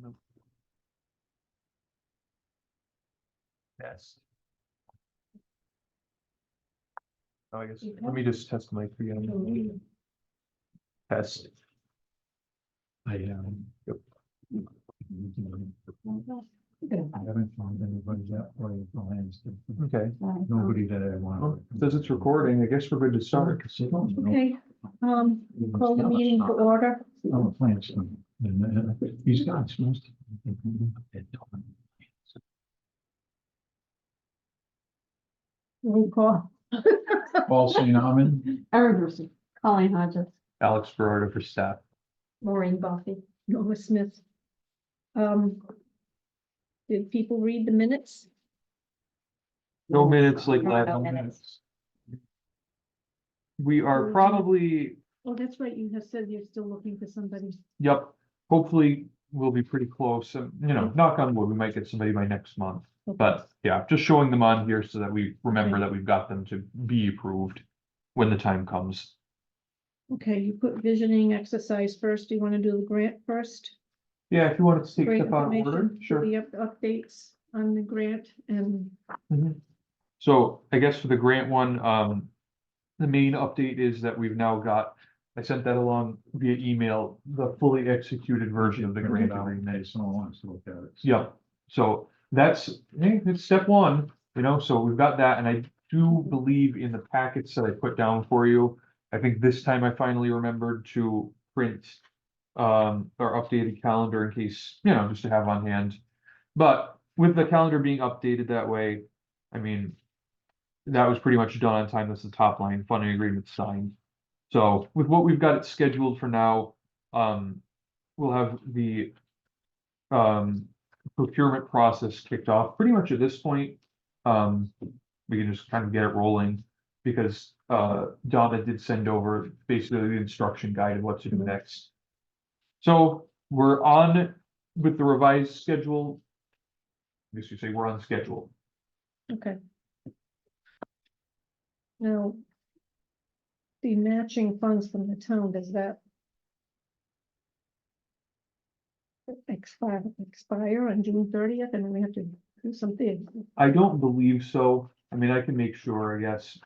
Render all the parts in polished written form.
Nope. Yes. Oh, I guess, let me just test my again. Test. I Yep. haven't found anybody that way plans. Okay, Nobody that I well, want. it says it's recording, I guess we're good to start. Okay, call the meeting to order. Oh, plants. And he's got most. Roll call. Paul St. Armand. Erin Hersey. Colleen Hodges. Alex Berardo for staff. Maureen Buffy. Noah Smith. Did people read the minutes? No minutes like No that. minutes. We are probably, Oh, that's right, you have said you're still looking for somebody. yep, hopefully we'll be pretty close and, you know, knock on wood, we might get somebody by next month. But yeah, just showing them on here so that we remember Okay. that we've got them to be approved when the time comes. Okay, you put visioning exercise first. Do you want to do the grant first? Yeah, if you wanted to take Great stuff out of order, information, sure. the updates on the grant and So I guess for the grant one, the main update is that we've now got, I sent that along via email, the fully executed version of the grant agreement. Someone wants to look at it. Yeah, so that's, it's step one, you know, so we've got that, and I do believe in the packets that I put down for you. I think this time I finally remembered to print our updated calendar in case, you know, just to have on hand. But with the calendar being updated that way, I mean, that was pretty much done on time. That's the top line, funding agreement signed. So with what we've got it scheduled for now, we'll have the procurement process kicked off pretty much at this point. We can just kind of get it rolling because Donna did send over basically the instruction guide of what to do next. So we're on with the revised schedule. I guess you say we're on schedule. okay. Now, the matching funds from the town, does that expire on June 30th, and then we have to do something? I don't believe so. I mean, I can make sure, I guess,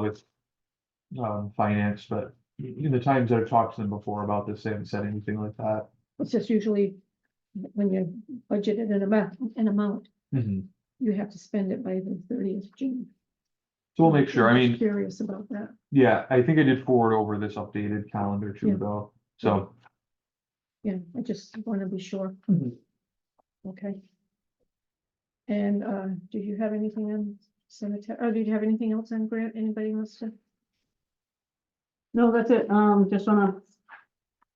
with finance, but in the times that I've talked to them before about this, they haven't said anything like that. It's just usually when you budgeted an amount, Mhm. you have to spend it by the 30th of June. So we'll make sure. I I'm just mean, curious about that. yeah, I think I did forward over this updated calendar too, Yeah. though. So, Yeah, I just want to be sure. Mhm. Okay. And do you have anything on cemetery, or do you have anything else on grant? Anybody wants to? No, that's it. Just wanna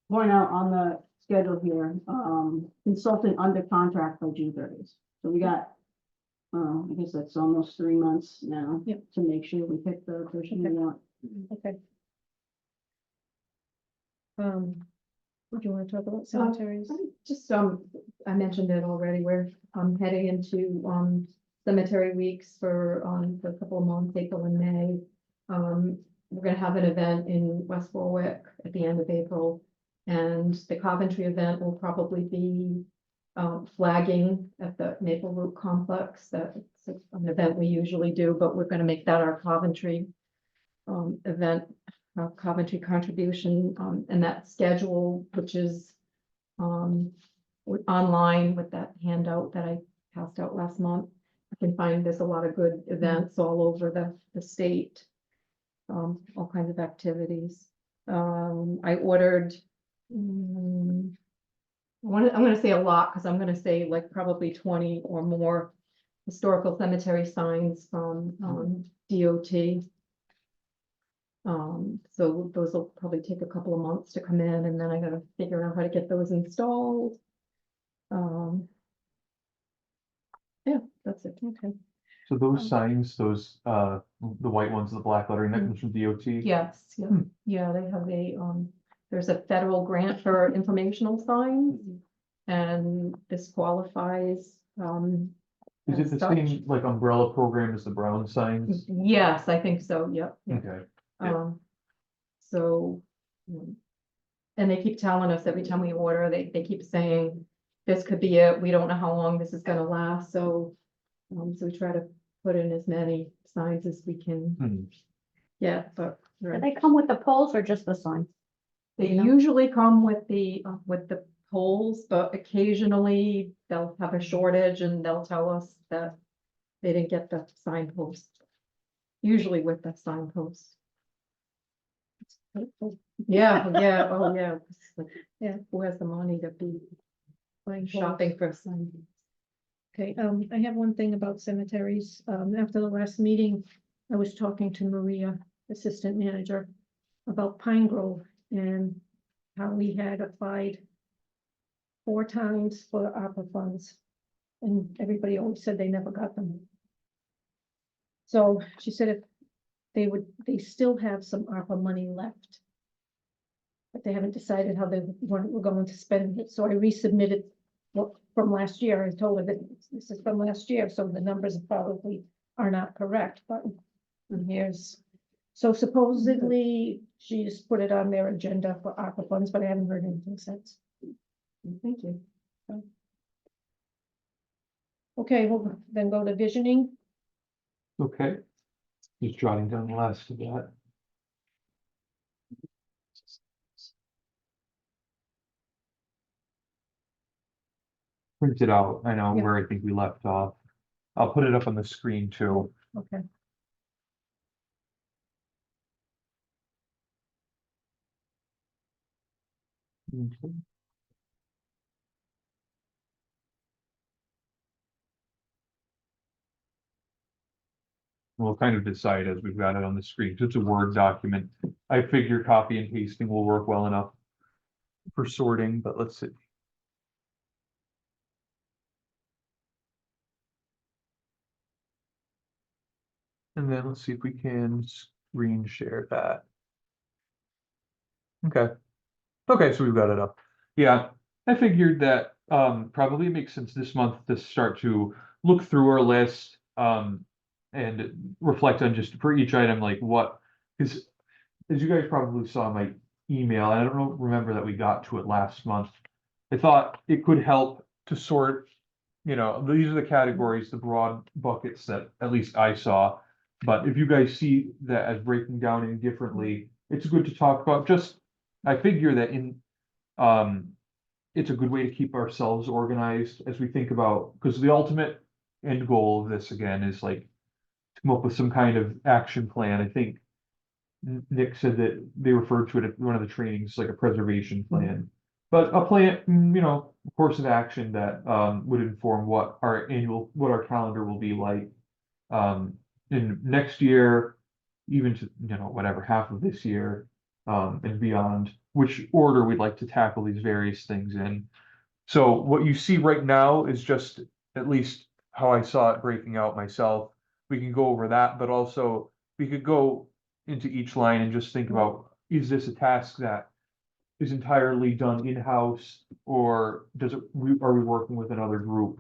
point out on the schedule here, consultant under contract by June 30th. So we got, I guess that's almost 3 months now. Yep. To make sure we pick the person we Okay. want. Okay. Would you want to talk about cemeteries? Just, I mentioned it already, we're, heading into, cemetery weeks for a couple of months, April and May. We're gonna have an event in West Warwick at the end of April. And the Coventry event will probably be, flagging at the Maple Root Complex. That's an event we usually do, but we're gonna make that our Coventry, event. Coventry contribution, and that schedule, which is online with that handout that I passed out last month. I can find there's a lot of good events all over the state, all kinds of activities. I ordered, I'm gonna say a lot, because I'm gonna say like probably 20 or more historical cemetery signs from DOT. So those will probably take a couple of months to come in, and then I gotta figure out how to get those installed. Yeah, that's it. Okay. So those signs, those, the white ones, the black lettering, that comes from DOT? Yes, yeah, yeah, they have there's a federal grant for informational signs, and this qualifies, Is it as the such. same, like, umbrella program as the brown signs? Yes, I think so, yep. Yep. Okay, yeah. So, and they keep telling us every time we order, they keep saying this could be it. We don't know how long this is gonna last, so. So we try to put in as many signs as we can Hmm. get, but. Do they come with the poles or just the signs? They You know? usually come with the poles, but occasionally they'll have a shortage and they'll tell us that they didn't get the signpost. Usually with the signpost. Yeah, yeah, oh, yeah. It's like, yeah, who has the money to be shopping for signs? Okay, I have one thing about cemeteries. After the last meeting, I was talking to Maria, Assistant Manager, about Pine Grove and how we had applied 4 times for ARPA funds. And everybody always said they never got them. So she said if they still have some ARPA money left. But they haven't decided how they were going to spend it, so I resubmitted what from last year. I told her that this is from last year, so the numbers probably are not correct, but here's. So supposedly, she just put it on their agenda for ARPA funds, but I haven't heard anything since. Thank you. Okay, we'll then go to visioning. Okay. Just jotting down the last of that. Print it out. I know Yeah. where I think we left off. I'll put it up on the screen too. Okay. Okay. We'll kind of decide as we've got it on the screen. 'Cause it's a Word document. I figure copy and pasting will work well enough for sorting, but let's see. And then let's see if we can screen share that. Okay. Okay, so we've got it up. Yeah, I figured that probably makes sense this month to start to look through our list and reflect on just for each item, like what, because as you guys probably saw in my email, and I don't know, remember that we got to it last month. I thought it could help to sort, these are the categories, the broad buckets that at least I saw. But if you guys see that as breaking down indifferently, it's good to talk about. Just, I figure that it's a good way to keep ourselves organized as we think about, because the ultimate end goal of this again is like to come up with some kind of action plan. I think Nick said that they referred to it at one of the trainings, like a preservation plan. But a plan, a course of action that would inform what our calendar will be like in next year, even to, whatever, half of this year and beyond, which order we'd like to tackle these various things in. So what you see right now is just at least how I saw it breaking out myself. We can go over that, but also we could go into each line and just think about, is this a task that is entirely done in-house, or are we working with another group?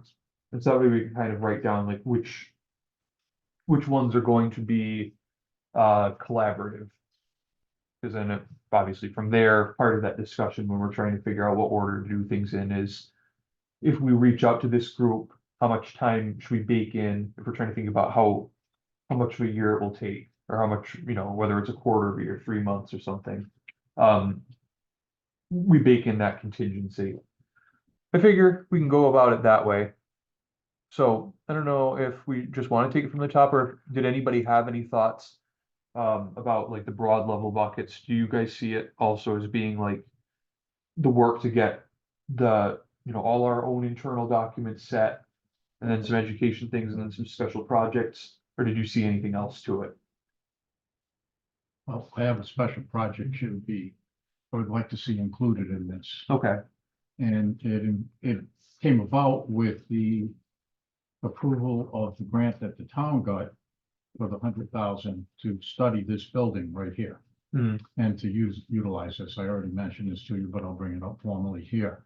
And so that way we can kind of write down like which ones are going to be collaborative. Because then obviously from there, part of that discussion when we're trying to figure out what order to do things in is, if we reach out to this group, how much time should we bake in if we're trying to think about how much of a year it will take, or how much, whether it's a quarter of a year, 3 months or something. We bake in that contingency. I figure we can go about it that way. So I don't know if we just want to take it from the top, or did anybody have any thoughts about like the broad level buckets? Do you guys see it also as being like the work to get the, all our own internal documents set, and then some education things, and then some special projects? Or did you see anything else to it? Well, I have a special project I would like to see included in this. Okay. And it came about with the approval of the grant that the town got for the 100,000 to study this building right here. Mhm. And to utilize this. I already mentioned this to you, but I'll bring it up formally here.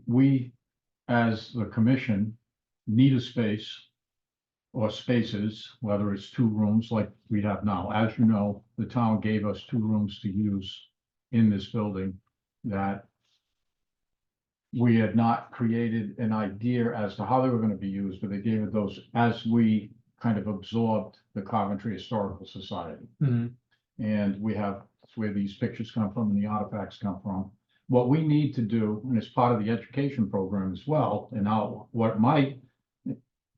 We, as the commission, need a space or spaces, whether it's 2 rooms like we have now. As you know, the town gave us 2 rooms to use in this building that we had not created an idea as to how they were gonna be used, but they gave it those as we kind of absorbed the Coventry Historical Society. Mhm. And we have, that's where these pictures come from and the artifacts come from. What we need to do, and it's part of the education program as well, and now what my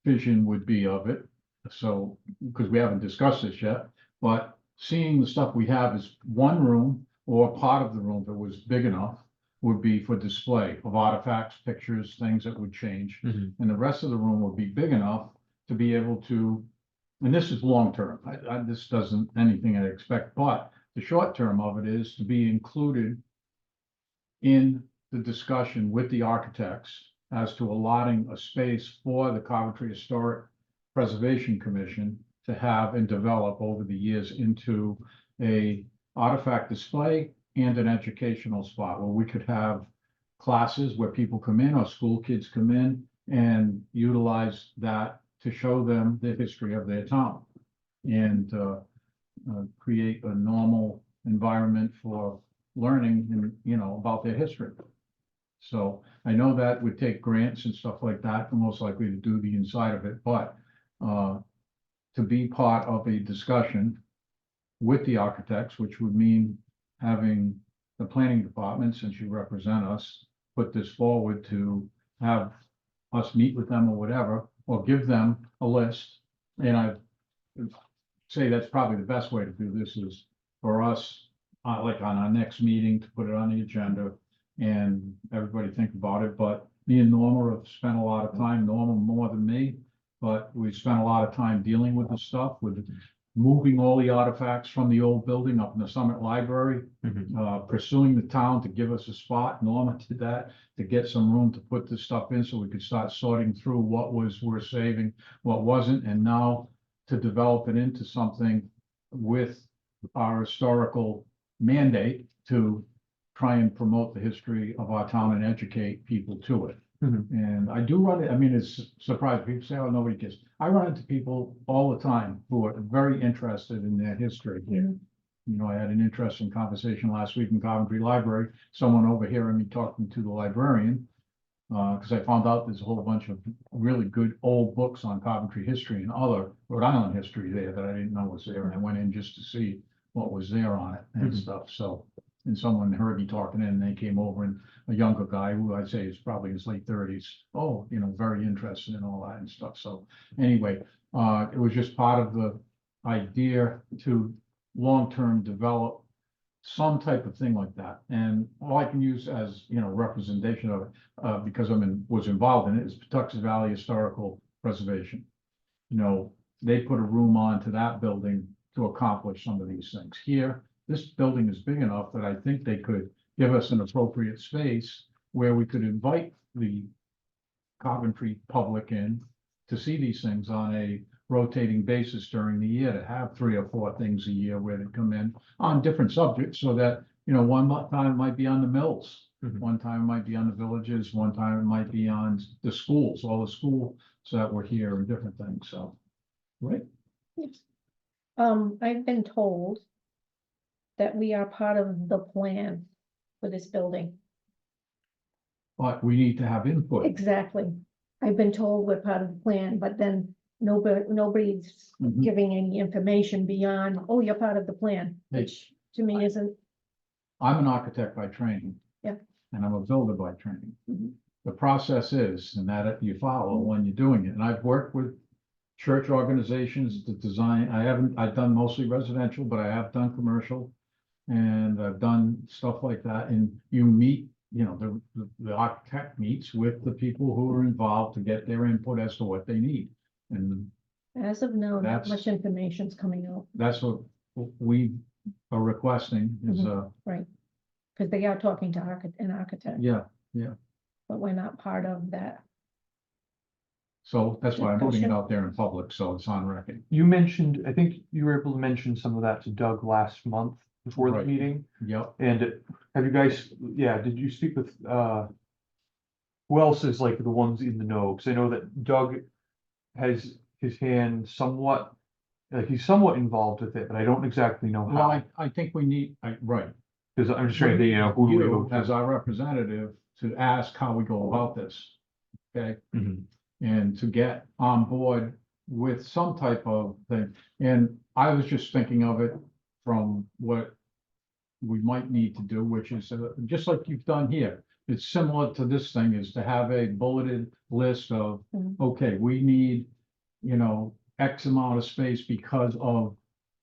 vision would be of it. So, because we haven't discussed this yet, but seeing the stuff we have is one room or part of the room that was big enough would be for display of artifacts, pictures, things that would change. Mhm. And the rest of the room would be big enough to be able to, and this is long-term, this doesn't anything I expect, but the short term of it is to be included in the discussion with the architects as to allotting a space for the Coventry Historic Preservation Commission to have and develop over the years into a artifact display and an educational spot where we could have classes where people come in or school kids come in and utilize that to show them the history of their town. And create a normal environment for learning and, you know, about their history. So I know that would take grants and stuff like that, most likely to do the inside of it, but to be part of a discussion with the architects, which would mean having the planning department, since you represent us, put this forward to have us meet with them or whatever, or give them a list. And I say that's probably the best way to do this is for us, like on our next meeting, to put it on the agenda and everybody think about it. But me and Norma have spent a lot of time, Norma more than me, but we spent a lot of time dealing with the stuff, with moving all the artifacts from the old building up in the Summit Library, Mhm. pursuing the town to give us a spot. Norma did that to get some room to put this stuff in so we could start sorting through what was worth saving, what wasn't, and now to develop it into something with our historical mandate to try and promote the history of our town and educate people to it. Mhm. And I do run it, I mean, it's surprising, people say, oh, nobody cares. I run into people all the time who are very interested in their history. Yeah. You know, I had an interesting conversation last week in Coventry Library, someone overhearing me talking to the librarian. Because I found out there's a whole bunch of really good old books on Coventry history and other Rhode Island history there that I didn't know was there, and I went in just to see what was there on it and Mhm. stuff, so. And someone heard me talking and they came over, and a younger guy who I'd say is probably in his late thirties, oh, you know, very interested in all that and stuff, so. Anyway, it was just part of the idea to long-term develop some type of thing like that. And all I can use as, you know, representation of it, because was involved in it, is Patuxent Valley Historical Preservation. You know, they put a room onto that building to accomplish some of these things. Here, this building is big enough that I think they could give us an appropriate space where we could invite the Coventry public in to see these things on a rotating basis during the year, to have 3 or 4 things a year where they come in on different subjects, so that, you know, one time it might be on the mills, Mhm. one time it might be on the villages, one time it might be on the schools, all the schools that were here and different things, so. Right, I've been told that we are part of the plan for this building. but we need to have input. Exactly. I've been told we're part of the plan, but then nobody's Mhm. giving any information beyond, oh, you're part of the plan, Hey. which to me isn't, I'm an architect by training. Yeah. And I'm a builder by training. Mhm. The process is, and that you follow when you're doing it, and I've worked with church organizations to design, I've done mostly residential, but I have done commercial. And I've done stuff like that, and you meet, you know, the architect meets with the people who are involved to get their input as to what they need. And as of now, not That's- much information's coming out, that's what we are requesting is, because they are talking to an architect, yeah, but we're not part of that. so that's why I'm putting it Discussion. out there in public, so it's on record. You mentioned, I think you were able to mention some of that to Doug last month before the Right. meeting. Yep, And have you guys, yeah, did you speak with, who else is like the ones in the know? Cause I know that Doug has his hand somewhat, like he's somewhat involved with it, but I don't exactly know well, how. I think we need, right. Cause I'm just trying to think, you know, who do we go You, as to? our representative, to ask how we go about this. Okay? Mhm. And to get on board with some type of thing. And I was just thinking of it from what we might need to do, which is just like you've done here. It's similar to this thing, is to have a bulleted list of, Mhm. okay, we need, you know, X amount of space because of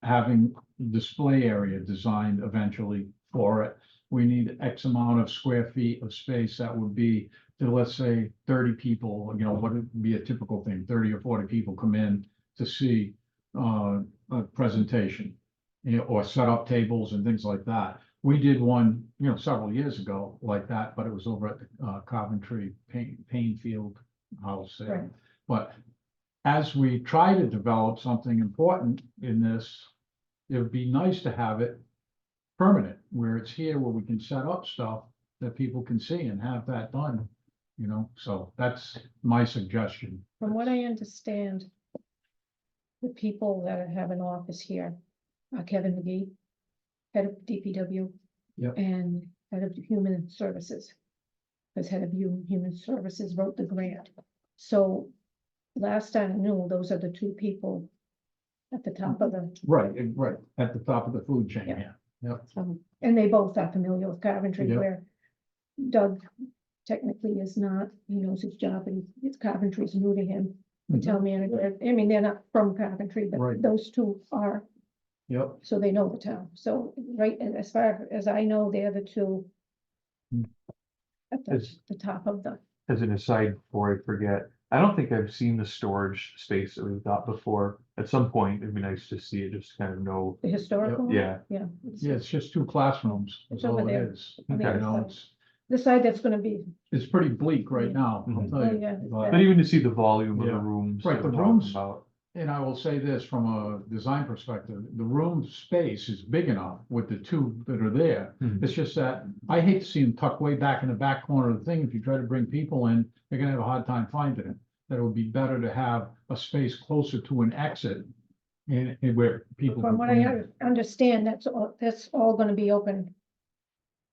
having display area designed eventually for it. We need X amount of square feet of space that would be to, let's say, 30 people, you know, what would be a typical thing, 30 or 40 people come in to see a presentation, you know, or set up tables and things like that. We did one, you know, several years ago like that, but it was over at the Coventry Painfield House there. Right. But as we try to develop something important in this, it would be nice to have it permanent, where it's here, where we can set up stuff that people can see and have that done, you know, so that's my suggestion. From what I understand, the people that have an office here are Kevin McGee, head of DPW. Yep. And head of Human Services. Because head of Human Services wrote the grant. So last I knew, those are the two people at the top of the, Right, right, at the top of the food chain, Yeah. yeah. and they both are familiar with Coventry, Yep. where Doug technically is not, he knows his job, and it's Coventry's new to him. The Mhm. town manager, I mean, they're not from Coventry, but Right. those two are, Yep, so they know the town. So, right, and as far as I know, they're the two Hmm. at the, Is- the top of the, As an aside, before I forget, I don't think I've seen the storage space that we've got before. At some point, it'd be nice to see it, just to kind of know. the historical. one. Yeah, Yeah. It's yeah, it's just 2 classrooms, It's that's all over it there. is. on the Okay. other You know, side. it's, The side that's gonna be, it's pretty bleak right Yeah. now, I'll Mhm. tell Oh, you. yeah, it's but- but even to see the volume of the Yeah. rooms Right, that the we're talking rooms- about. And I will say this from a design perspective, the room space is big enough with the 2 that are there. Mhm. It's just that I hate to see them tucked way back in the back corner of the thing. If you try to bring people in, they're gonna have a hard time finding it. That it would be better to have a space closer to an exit and where people. from can what come I in. understand, that's all gonna be open.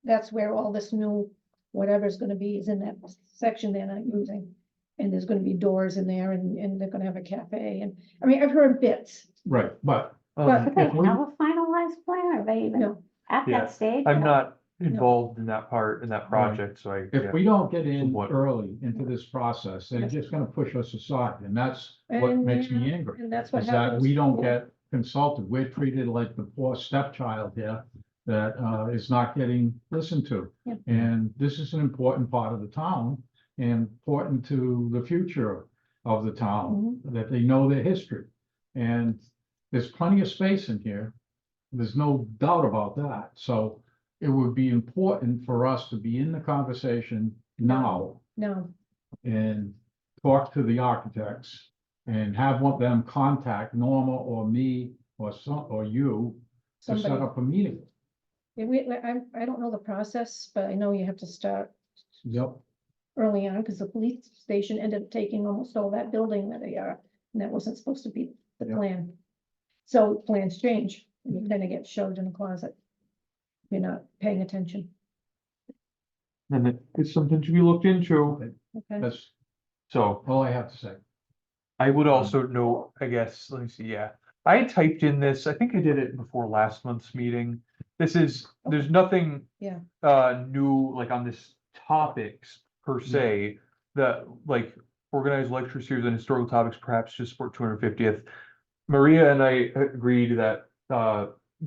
That's where all this new, whatever's gonna be is in that section they're not using. And there's gonna be doors in there and they're gonna have a cafe and, I mean, I've heard bits. Right, but But- Do they if we- have a finalized plan? Are they even No, at Yeah, that stage? I'm not involved in that part, in that Right. project, so I. if we don't get in Somewhat. early into this process, they're just gonna push us aside, and that's what And, makes me angry. and that's what Is that happens. we don't get consulted. We're treated like the poor stepchild here that is not getting listened to. Yeah. And this is an important part of the town and important to the future of the town, that they know their history. And there's plenty of space in here. There's no doubt about that. So it would be important for us to be in the conversation now No, and talk to the architects and have one of them contact Norma or me or or you to set somebody, up a meeting. I don't know the process, but I know you have to start Yep, early on, because the police station ended up taking almost all that building that they are, and that wasn't supposed to be the Yeah. plan. So plans change, and you kind of get shoved in a closet. You're not paying attention, And it's something to be looked into, okay? that's so. all I have to say. I would also note, I guess, let me see, yeah. I had typed in this, I think I did it before last month's meeting. There's nothing. Yeah. New, like on this topics per se, that like organized lecture series on historical topics, perhaps just for 250th. Maria and I agreed that,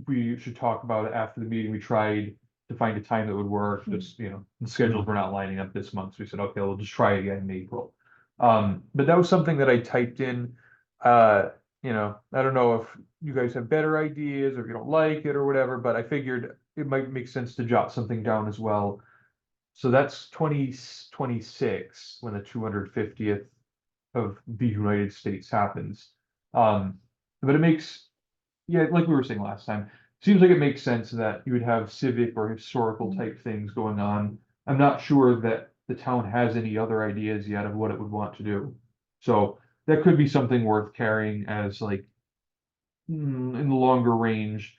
we should talk about it after the meeting. We tried to find a time that would work, just, you know, the schedules were not lining up this month, so we said, okay, we'll just try again in April. But that was something that I typed in, you know, I don't know if you guys have better ideas or if you don't like it or whatever, but I figured it might make sense to jot something down as well. So that's 2026 when the 250th of the United States happens. But it makes, yeah, like we were saying last time, seems like it makes sense that you would have civic or historical type things going on. I'm not sure that the town has any other ideas yet of what it would want to do. So that could be something worth carrying as like, in the longer range,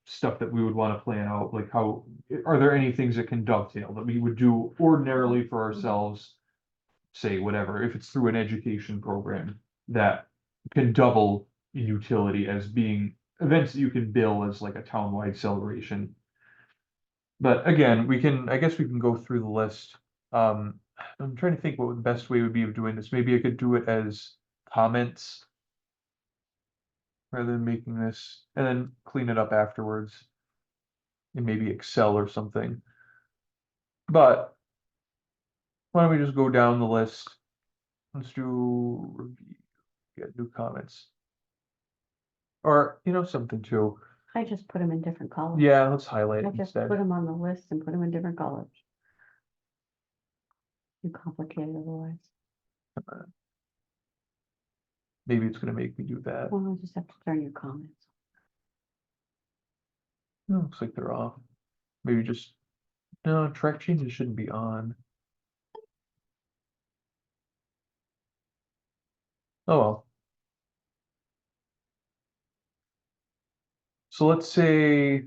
stuff that we would want to plan out, like how, are there any things that can dovetail that we would do ordinarily for ourselves? Say whatever, if it's through an education program that can double in utility as being events that you can bill as like a townwide celebration. But again, I guess we can go through the list. I'm trying to think what the best way would be of doing this. Maybe I could do it as comments. Rather than making this and then clean it up afterwards. In maybe Excel or something. But why don't we just go down the list? Let's do review, get new comments. Or, something too. I just put them in different colors. Yeah, let's highlight I it just instead. put them on the list and put them in different colors. Too complicated otherwise. Maybe it's gonna make me do that. Well, I'll just have to turn your comments. Looks like they're off. Maybe just, no, track changes shouldn't be on. Oh well. So let's say.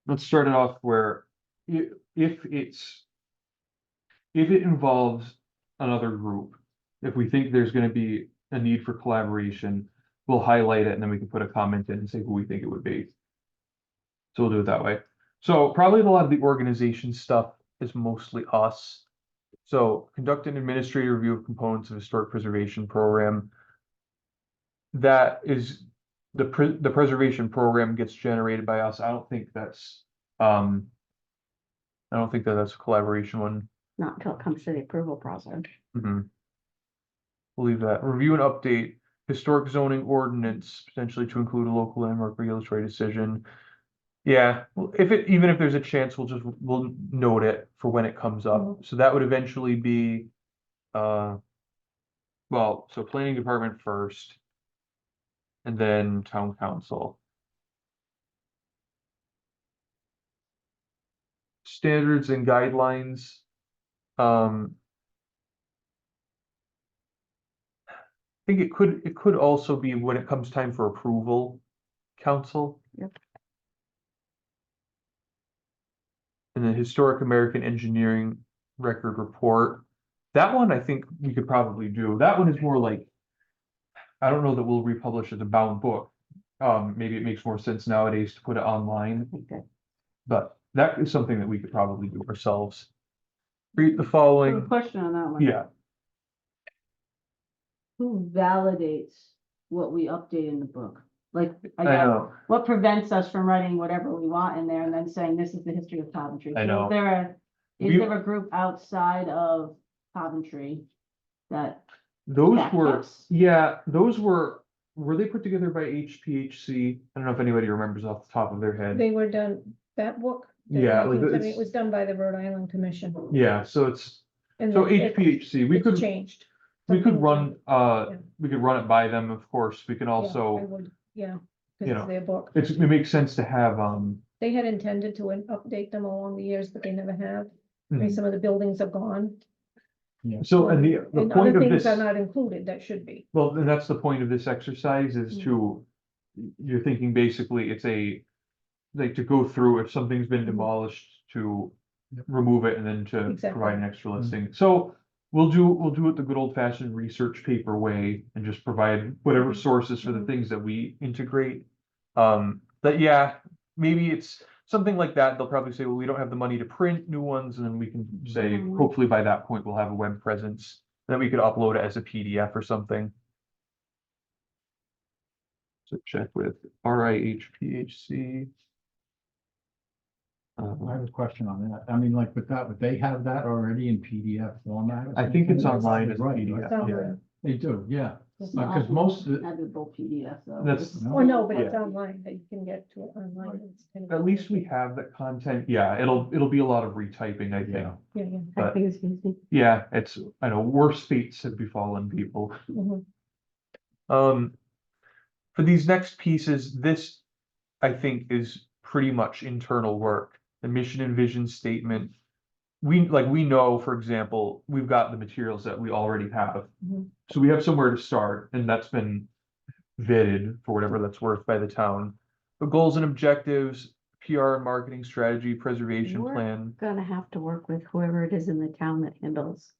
Let's start it off where if it involves another group, if we think there's gonna be a need for collaboration, we'll highlight it and then we can put a comment in and say who we think it would be. So we'll do it that way. So probably a lot of the organization stuff is mostly us. So conduct an administrative review of components of historic preservation program. That is the preservation program gets generated by us. I don't think that's that's a collaboration one. Not until it comes to the approval process. We'll leave that. Review and update historic zoning ordinance, potentially to include a local landmark regulatory decision. Yeah, even if there's a chance, we'll note it for when it comes up. So that would eventually be, so planning department first. And then town council. Standards and guidelines. I think it could also be when it comes time for approval, council. Yep. And the Historic American Engineering Record Report. That one I think we could probably do. That one is more like, I don't know that we'll republish as a bound book. Maybe it makes more sense nowadays to put it online, I think that but that is something that we could probably do ourselves. Read the I have a following, question on that one. yeah, Who validates what we update in the book? Like, I I guess, know, what prevents us from writing whatever we want in there and then saying this is the history of Coventry? I So know. Is We- there a group outside of Coventry that, those Back were, books? yeah, were they put together by HPHC? I don't know if anybody remembers off the top of their head. They were done, that book. the Yeah, like 1970, it's- It was done by the Rhode Island Commission. Yeah, so it's, And so then it- HPHC, we it's could, changed. we could Something run, yeah. we could run it by them, of course, we can Yeah, I also, would, yeah, you because know, it's their book. it makes sense to have, They had intended to update them along the years, but they never have. I mean, mhm. some of the buildings are gone. So, and the And point other of things this. are not included that should be. Well, then that's the point of this exercise is Mm. you're thinking basically it's like to go through if something's been Mhm. demolished to Yep. remove it and then to Exactly. provide an extra listing. So we'll do it the good old fashioned research paper way and just provide whatever Mhm. sources for the Mhm. things that we integrate. But yeah, maybe it's something like that. They'll probably say, well, we don't have the money to print new ones, and then we can say, Mhm. hopefully by that point, we'll have a web presence. Then we could upload it as a PDF or something. So check with RIHPHC. I have a question on that. I mean, like with that, would they have that already in PDF format? or I think it's something? online as a Right, PDF, It's yeah. online. They do, yeah. it's Because not most of the, editable PDF though? That's- No. Oh, no, but it's Yeah. online, that you can get to it online. It's kind of- At least we have that content. Yeah, it'll be a lot of retyping, I think. Yeah. Yeah, yeah. I But- think it's easy. Yeah, I know worse fates have befallen people. Mhm. For these next pieces, this I think is pretty much internal work. The mission and vision statement. We know, for example, we've got the materials that we already have. Mhm. So we have somewhere to start, and that's been vetted for whatever that's worth by the town. But goals and objectives, PR and marketing strategy, preservation We're plan. Gonna have to work with whoever it is in the town that handles,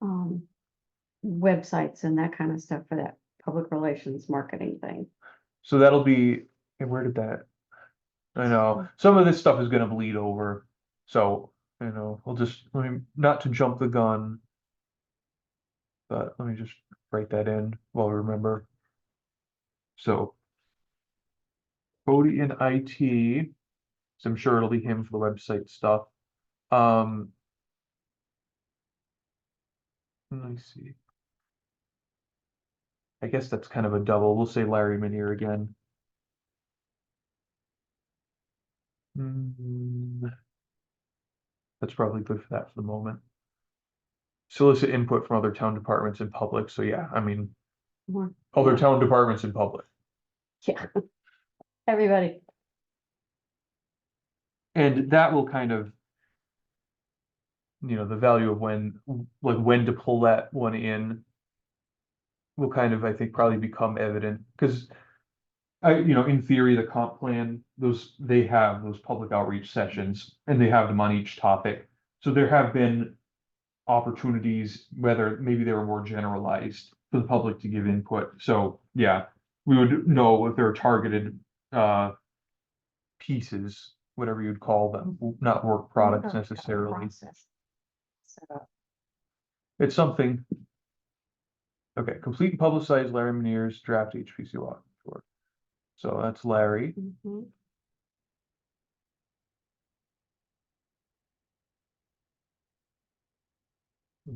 um, websites and that kind of stuff for that public relations marketing thing. So that'll be, and where did that? I know, some of this stuff is gonna bleed over, so, we'll just, let me, not to jump the gun. But let me just write that in while we remember. So. Cody in IT, so I'm sure it'll be him for the website stuff. Let me see. I guess that's kind of a double. We'll say Larry Manier again. That's probably good for that for the moment. Solicit input from other town departments in public. So yeah, I mean, More, other town departments in public. yeah. Everybody, And that will kind of, the value of when to pull that one in will kind of, I think, probably become evident, because in theory, the comp plan, they have those public outreach sessions and they have them on each topic. So there have been opportunities, whether maybe they were more generalized for the public to give input. So yeah, we would know if there are targeted pieces, whatever you'd call them, not work products necessarily. process. Set up. It's something. Okay, complete and publicize Larry Manier's draft HPC law. Sure. So that's Larry. Mhm.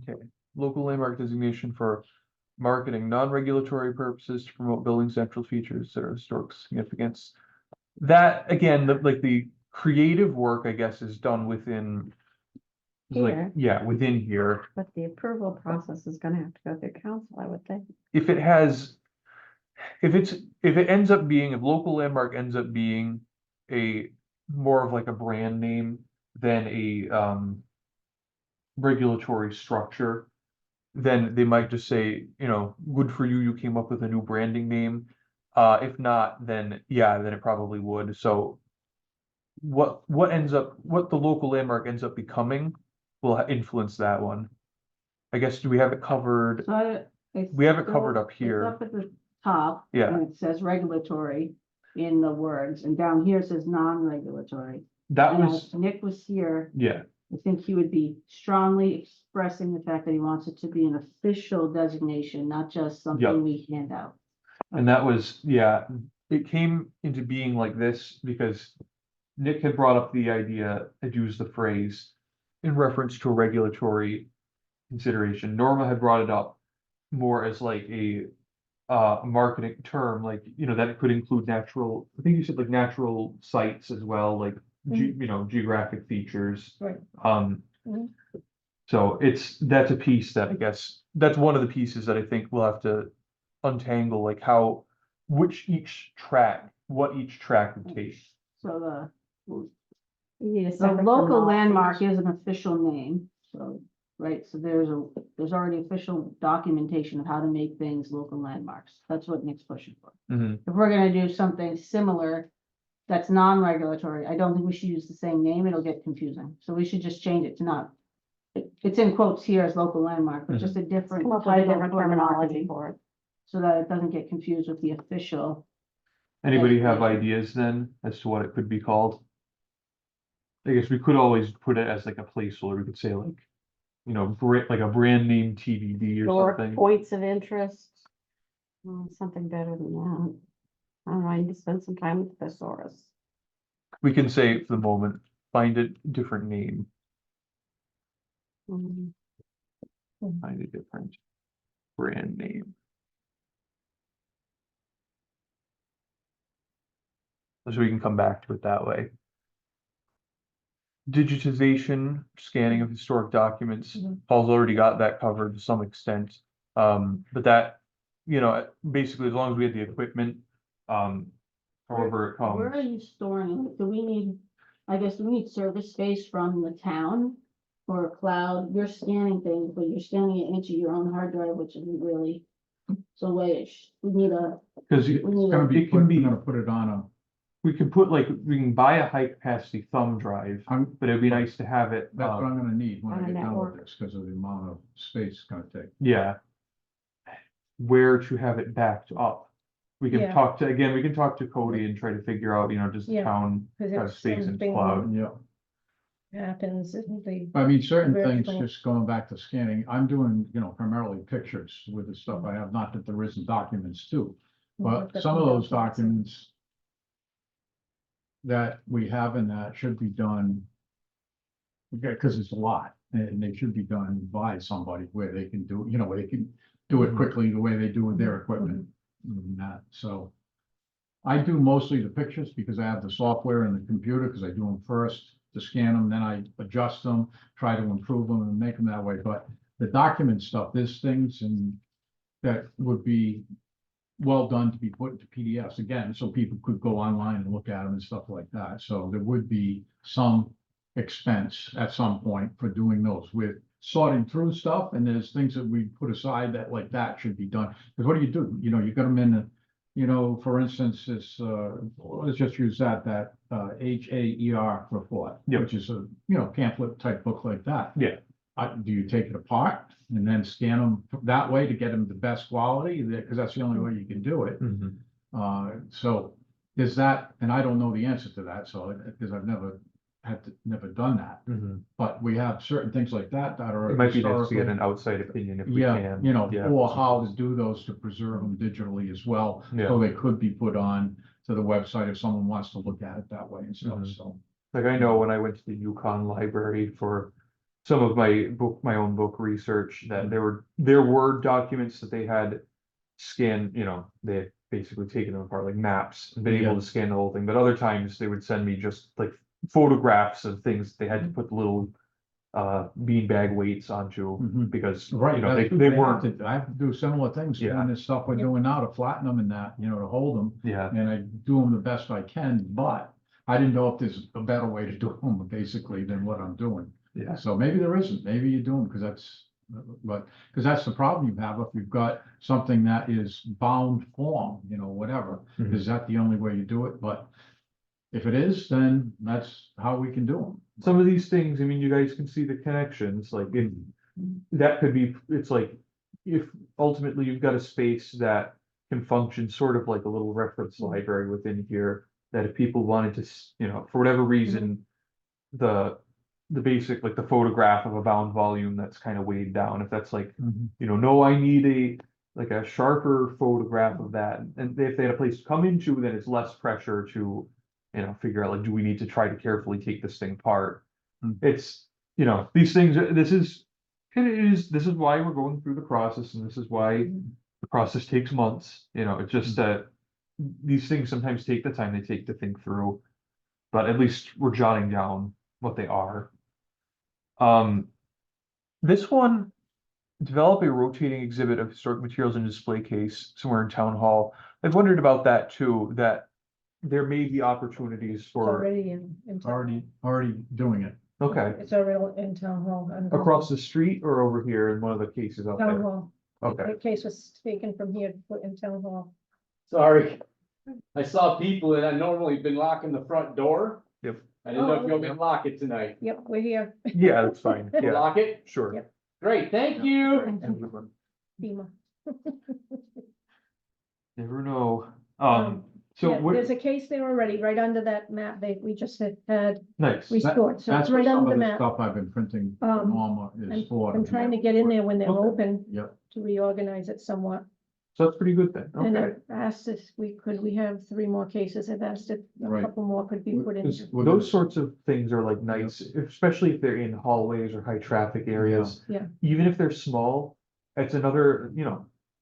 Okay, local landmark designation for marketing, non-regulatory purposes to promote building central features that are historic significance. That, again, the creative work, I guess, is done within. Here. Yeah, within here. But the approval process is gonna have to go through council, I would think. If it ends up being, if local landmark ends up being a more of like a brand name than a regulatory structure, then they might just say, good for you, you came up with a new branding name. If not, then yeah, then it probably would. So what the local landmark ends up becoming will influence that one. I guess, do we have it covered? So We have it covered up It's here. up at the top. Yeah. And it says regulatory in the words, and down here it says non-regulatory. That And was, if Nick was here, yeah, I think he would be strongly expressing the fact that he wants it to be an official designation, not just Yep. something we hand out. and that was, yeah, it came into being like this because Nick had brought up the idea, had used the phrase in reference to a regulatory consideration. Norma had brought it up more as like a marketing term, like, that it could include natural, I think you said like natural sites as well, like geographic features. Right. Mhm. So that's a piece that I guess, that's one of the pieces that I think we'll have to untangle, like what each track would take. So You need a the separate local terminology. landmark is an official name, so, right, so there's already official documentation of how to make things local landmarks. That's what Nick's pushing for. Mhm. If we're gonna do something similar that's non-regulatory, I don't think we should use the same name, it'll get confusing. So we should just change it to not. It's in quotes here as local landmark, but just a different Come up with a title different for the terminology marketing, for it. so that it doesn't get confused with the official. Anybody have Designation. ideas then as to what it could be called? I guess we could always put it as like a placeholder. We could say like, like a brand name TBD or Historic something. points of interest. Something better than that. I don't know, I need to spend some time with the thesaurus. We can say for the moment, find a different name, Mm, find a different brand name. So we can come back to it that way. Digitization, scanning of historic documents. Mhm. Paul's already got that covered to some extent. But that, basically as long as we have the equipment, however it Where are comes. you storing, it? Do we need, I guess, do we need service space from the town? Or a cloud, you're scanning things, but you're scanning it into your own hard drive, which isn't really So wait, we need a, Cause we it need It's gonna a, be, can we're be, gonna put it on a, we can put like, we can buy a high capacity thumb drive, I'm, but it'd be nice to have it, that's what I'm gonna need when On I a get done with network. this, because of the amount of space it's gonna take. yeah. Where to have it backed up. We can Yeah. talk to, again, we can talk to Cody and try to figure out, does the Yeah. town Cause have if space in something cloud? Yeah, happens, it'll be, I mean, certain things, Virtual. just going back to scanning, I'm doing, primarily pictures with the stuff I have, not that there isn't documents too. But that's some of what those I'm saying. documents that we have in that should be done. Okay, because it's a lot, and they should be done by somebody where they can do, where they can do it Mhm. quickly the way they do with their equipment and that, so. I do mostly the pictures because I have the software and the computer, because I do them first to scan them, then I adjust them, try to improve them and make them that way, but the document stuff, there's things and that would be well done to be put into PDFs again, so people could go online and look at them and stuff like that. So there would be some expense at some point for doing those with sorting through stuff. And there's things that we put aside that like that should be done. Because what do? You got them in for instance, this, let's just use that HAER report, Yep. which is a, pamphlet type book like that. Yeah. Do you take it apart and then scan them that way to get them the best quality? Because that's the only way you can do it. Mhm. So there's that, and I don't know the answer to that, so, because I've never done that. Mhm. But we have certain things like that that are. It might be nice to get historical. an outside opinion if we Yeah, can. or how to do those to preserve them digitally as well, Yeah. so they could be put on to the website if someone wants to look at it that way and stuff, Mhm. so. Like I know when I went to the Yukon Library for some of my own book research, that there were documents that they had scanned, they had basically taken them apart like maps and been able Yeah. to scan the whole thing, but other times they would send me just like photographs of things they had to put little beanbag weights onto Mhm. because, Right, they that's true. they They have weren't, to, I have to do similar things, Yeah. doing this stuff we're Yep. doing now to flatten them and that, to hold them. yeah, And I do them the best I can, but I didn't know if there's a better way to do them basically than what I'm doing. yeah. So maybe there isn't, maybe you do them, because that's the problem you have if you've got something that is bound form, whatever. Mhm. Is that the only way you do it? But if it is, then that's how we can do them. Some of these things, I mean, you guys can see the connections, like that could be, it's like, if ultimately you've got a space that can function sort of like a little reference library within here, that if people wanted to, for whatever reason, the basic, like the photograph of a bound volume that's kind of weighed down, if that's like, no, I need like a sharper photograph of that, and if they had a place to come into, then it's less pressure to, figure out like, do we need to try to carefully take this thing apart? It's, these things, this is why we're going through the process, and this is why the process takes months, it's just that these things sometimes take the time they take to think through, but at least we're jotting down what they are. This one, develop a rotating exhibit of historic materials and display case somewhere in town hall. I've wondered about that too, that there may be opportunities It's for, already in. town. Already doing it. okay, It's already in town hall. across the street or over here in one of the cases out Town there? hall. Okay, The case was taken from here, put in town hall. Sorry. I saw people and I normally been locking the front door. Yep. I didn't know if you want me to lock it tonight. Yep, we're here. yeah, that's fine, We'll yeah, Lock it? sure. Yep. Great, thank you. FEMA. Never know, so Yeah, what, there's a case there already, right under that map we just had nice, restored, so That's it's what right some under of the the map. stuff I've been printing, Norma is for. I'm trying to get in there when they're Okay. open Yep, to reorganize it somewhat. so that's pretty good then, And okay. I've asked if we have 3 more cases, I've asked if a Right. couple more could be put in. Because here. those sorts of things are like nice, especially if they're in hallways or high traffic areas. Yeah. Even if they're small, it's another,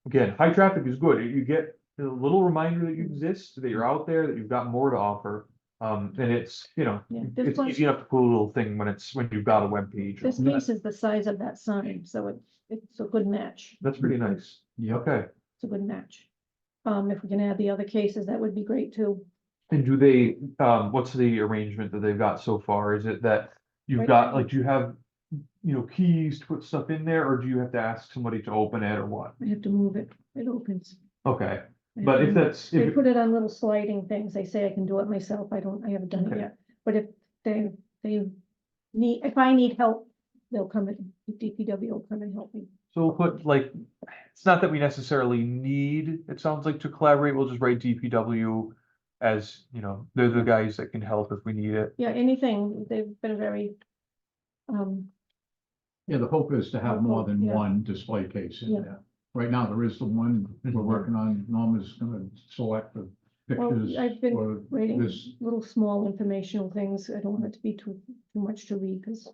again, high traffic is good. You get a little reminder that you exist, that you're out there, that you've got more to offer. And it's, Yeah, this it's one- easy enough to put a little thing when you've got a web page. This case is the size of that sign, so it's a good match. That's pretty nice. yep. Okay. It's a good match. If we can add the other cases, that would be great too. And do they, what's the arrangement that they've got so far? Is it that you've Right got, now. like, do you have, keys to put stuff in there, or do you have to ask somebody to open it or what? I have to move it. it opens. Okay, but if that's, They if, put it on little sliding things. They say I can do it myself. I haven't done it Okay. yet. But if they need, if I need help, they'll come in, DPW will come and help me. so we'll put like, it's not that we necessarily need, it sounds like, to collaborate, we'll just write DPW as, you know, they're the guys that can help if we need it. Yeah, anything, they've been very, Yeah, the hope is to have more than Yeah. one display case in Yeah. there. Right now, there is the one we're Mhm. working on. Norma's gonna select the pictures I've been for writing this. little small informational things. I don't want it to be too much to read, because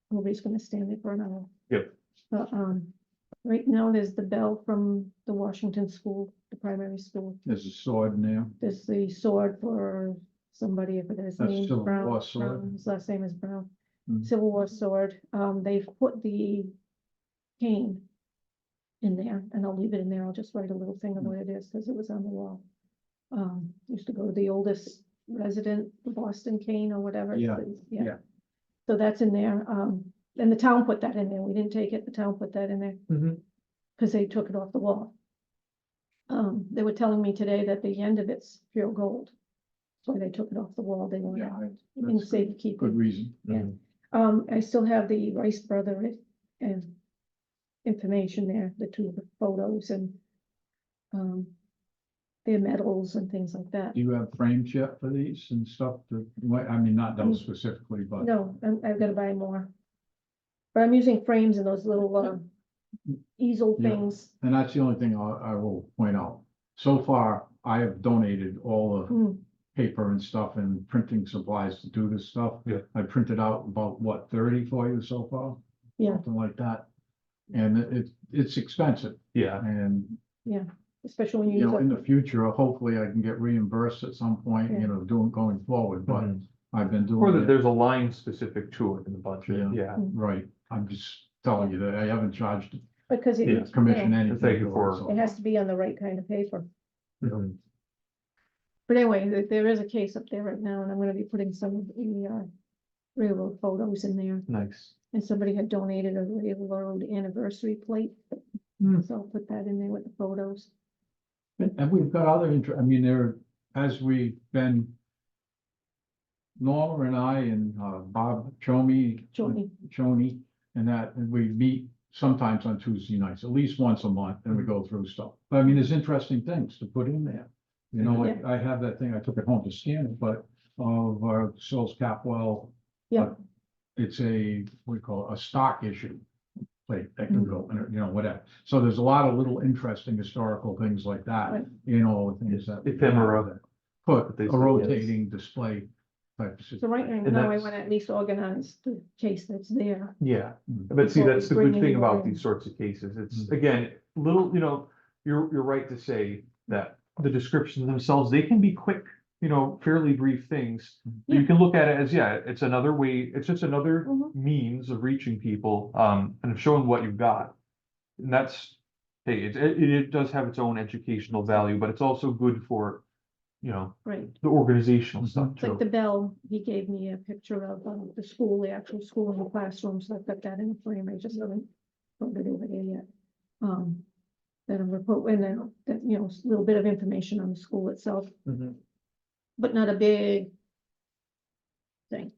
nobody's gonna stand there for an hour. Yep. But, right now, there's the bell from the Washington school, the primary school. There's a sword in there. There's the sword for somebody, if it is That's named Civil Brown, War sword. Brown, his last name is Brown. Mhm. Civil War sword. They've put the cane in there, and I'll leave it in there. I'll just write a little thing of what it is, because it was on the wall. Used to go to the oldest resident, the Boston cane or whatever. Yeah, Yeah. yeah. So that's in there. And the town put that in there. We didn't take it. The town put that in there Mhm. because they took it off the wall. They were telling me today that the end of it's pure gold. So they took it off the wall. They want Yeah, it in that's good safekeeping. reason. Yeah. I still have the Rice brother and information there, the two photos and their medals and things like that. Do you have frames yet for these and stuff? I mean, not those specifically, but No, I've gotta buy more. But I'm using frames and those little easel Yeah. things. and that's the only thing I will point out. So far, I have donated all the Hmm, paper and stuff and printing supplies to do this stuff. Yeah. I printed out about, what, 30 for you so far? Yeah. Something like that. And it's expensive, Yeah, and, especially when you you use know, in a, the future, hopefully I can get reimbursed at some point, Yeah. you know, going forward, but Mhm. I've been or that doing it, there's a line specific to it in the budget, yeah. right, I'm just telling you that I haven't charged because it, Yeah. you commission know, anything. Thank you for it, for- so. it has to be on the right kind of paper. Mhm. But anyway, there is a case up there right now, and I'm gonna be putting some of the railroad photos in there. Nice. And somebody had donated a railroad anniversary plate. Hmm. So I'll put that in there with the photos. And we've got other, I mean, as we've been, Norma and I and Bob Joni. Choney, and we meet sometimes on Tuesday nights, at least once a month, and we go through stuff. But I mean, there's interesting things to put in there. You know, Yeah. I have that thing, I took it home to scan it, but of Sills Capwell. Yeah. It's what do you call it, a stock issue plate that Mm-hmm. can go, you know, whatever. So there's a lot of little interesting historical things like that, Right. in all the things that. Ephemera. Put They a say, yes. rotating display type. of So right And now, I that's- wanna at least organize the case that's there. Yeah, Mm. but see, Before that's we the good bring thing any more about in. these sorts of cases. It's, Mm. again, little, you know, you're right to say that the descriptions themselves, they can be quick, you know, fairly brief things. Yeah. You can look at it as, yeah, it's another way, it's just another Mhm. means of reaching people, and of showing what you've got. And that's, hey, it does have its own educational value, but it's also good for, you know, Right, the organizational Mhm. stuff it's like too. the bell, he gave me a picture of the school, the actual school in the classroom, so I've got that in the frame, I just haven't put it over there yet. That I'm gonna put, and then, that, you know, a little bit of information on the school itself, Mhm. but not a big thing.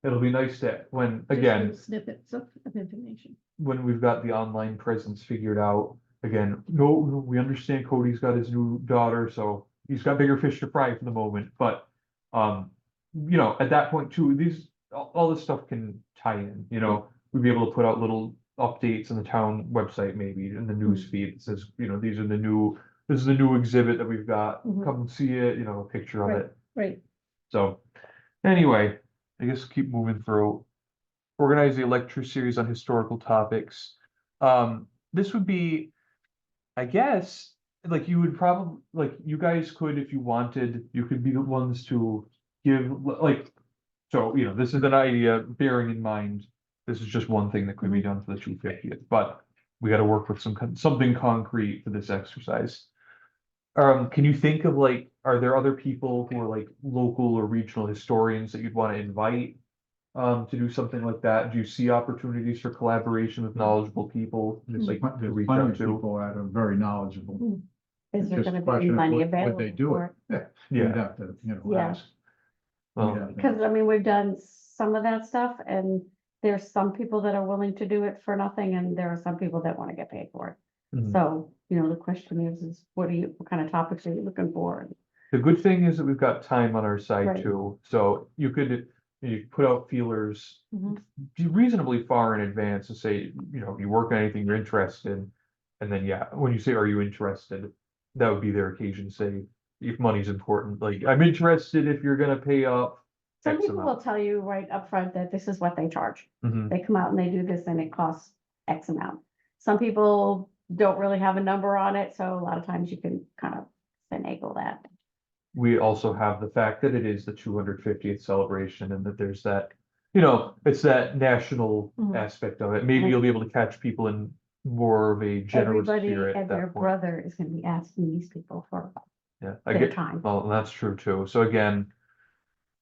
It'll be nice to, when, Just again, little snippets of information. when we've got the online presence figured out, again, no, we understand Cody's got his new daughter, so he's got bigger fish to fry for the moment, but, you know, at that point too, all this stuff can tie in, you know, we'd be able to put out little updates on the town website, maybe in the news feed, that says, you know, this is the new exhibit that we've got, Mhm. come and see it, you know, a picture of Right. it. Right, So, anyway, I guess keep moving through. Organize the lecture series on historical topics. This would be, I guess, like you would probably, like you guys could, if you wanted, you could be the ones to give, like, so, you know, this is an idea, bearing in mind, this is just one thing that could be done for the 250th, but we gotta work with something concrete for this exercise. Can you think of like, are there other people who are like local or regional historians that you'd want to invite? to do something like that? Do you see opportunities for collaboration with knowledgeable people? Just like to There's reach plenty out of to? people that are very knowledgeable. Is there Just a gonna be question of money would available they do for it? it? You'd Yeah, have to, Yeah. ask. well, We'd have to- Because I mean, we've done some of that stuff and there's some people that are willing to do it for nothing and there are some people that want to get paid for it. mhm. So, the question is what kind of topics are you looking for? The good thing is that we've got time on our side Right. too, so you could put out feelers Mhm. be reasonably far in advance to say, you work on anything you're interested in. And then, yeah, when you say, are you interested? That would be their occasion, say, if money's important, like, I'm interested if you're gonna pay up. Some X people will amount. tell you right up front that this is what they charge. Mhm. They come out and they do this and it costs X amount. Some people don't really have a number on it, so a lot of times you can kind of finagle that. We also have the fact that it is the 250th celebration and that there's that, it's that national Mhm. aspect of it. Maybe And- you'll be able to catch people in more of a generous Everybody spirit at and their that point. brother is gonna be asking these people for Yeah, I their get, time. well, that's true too. So again,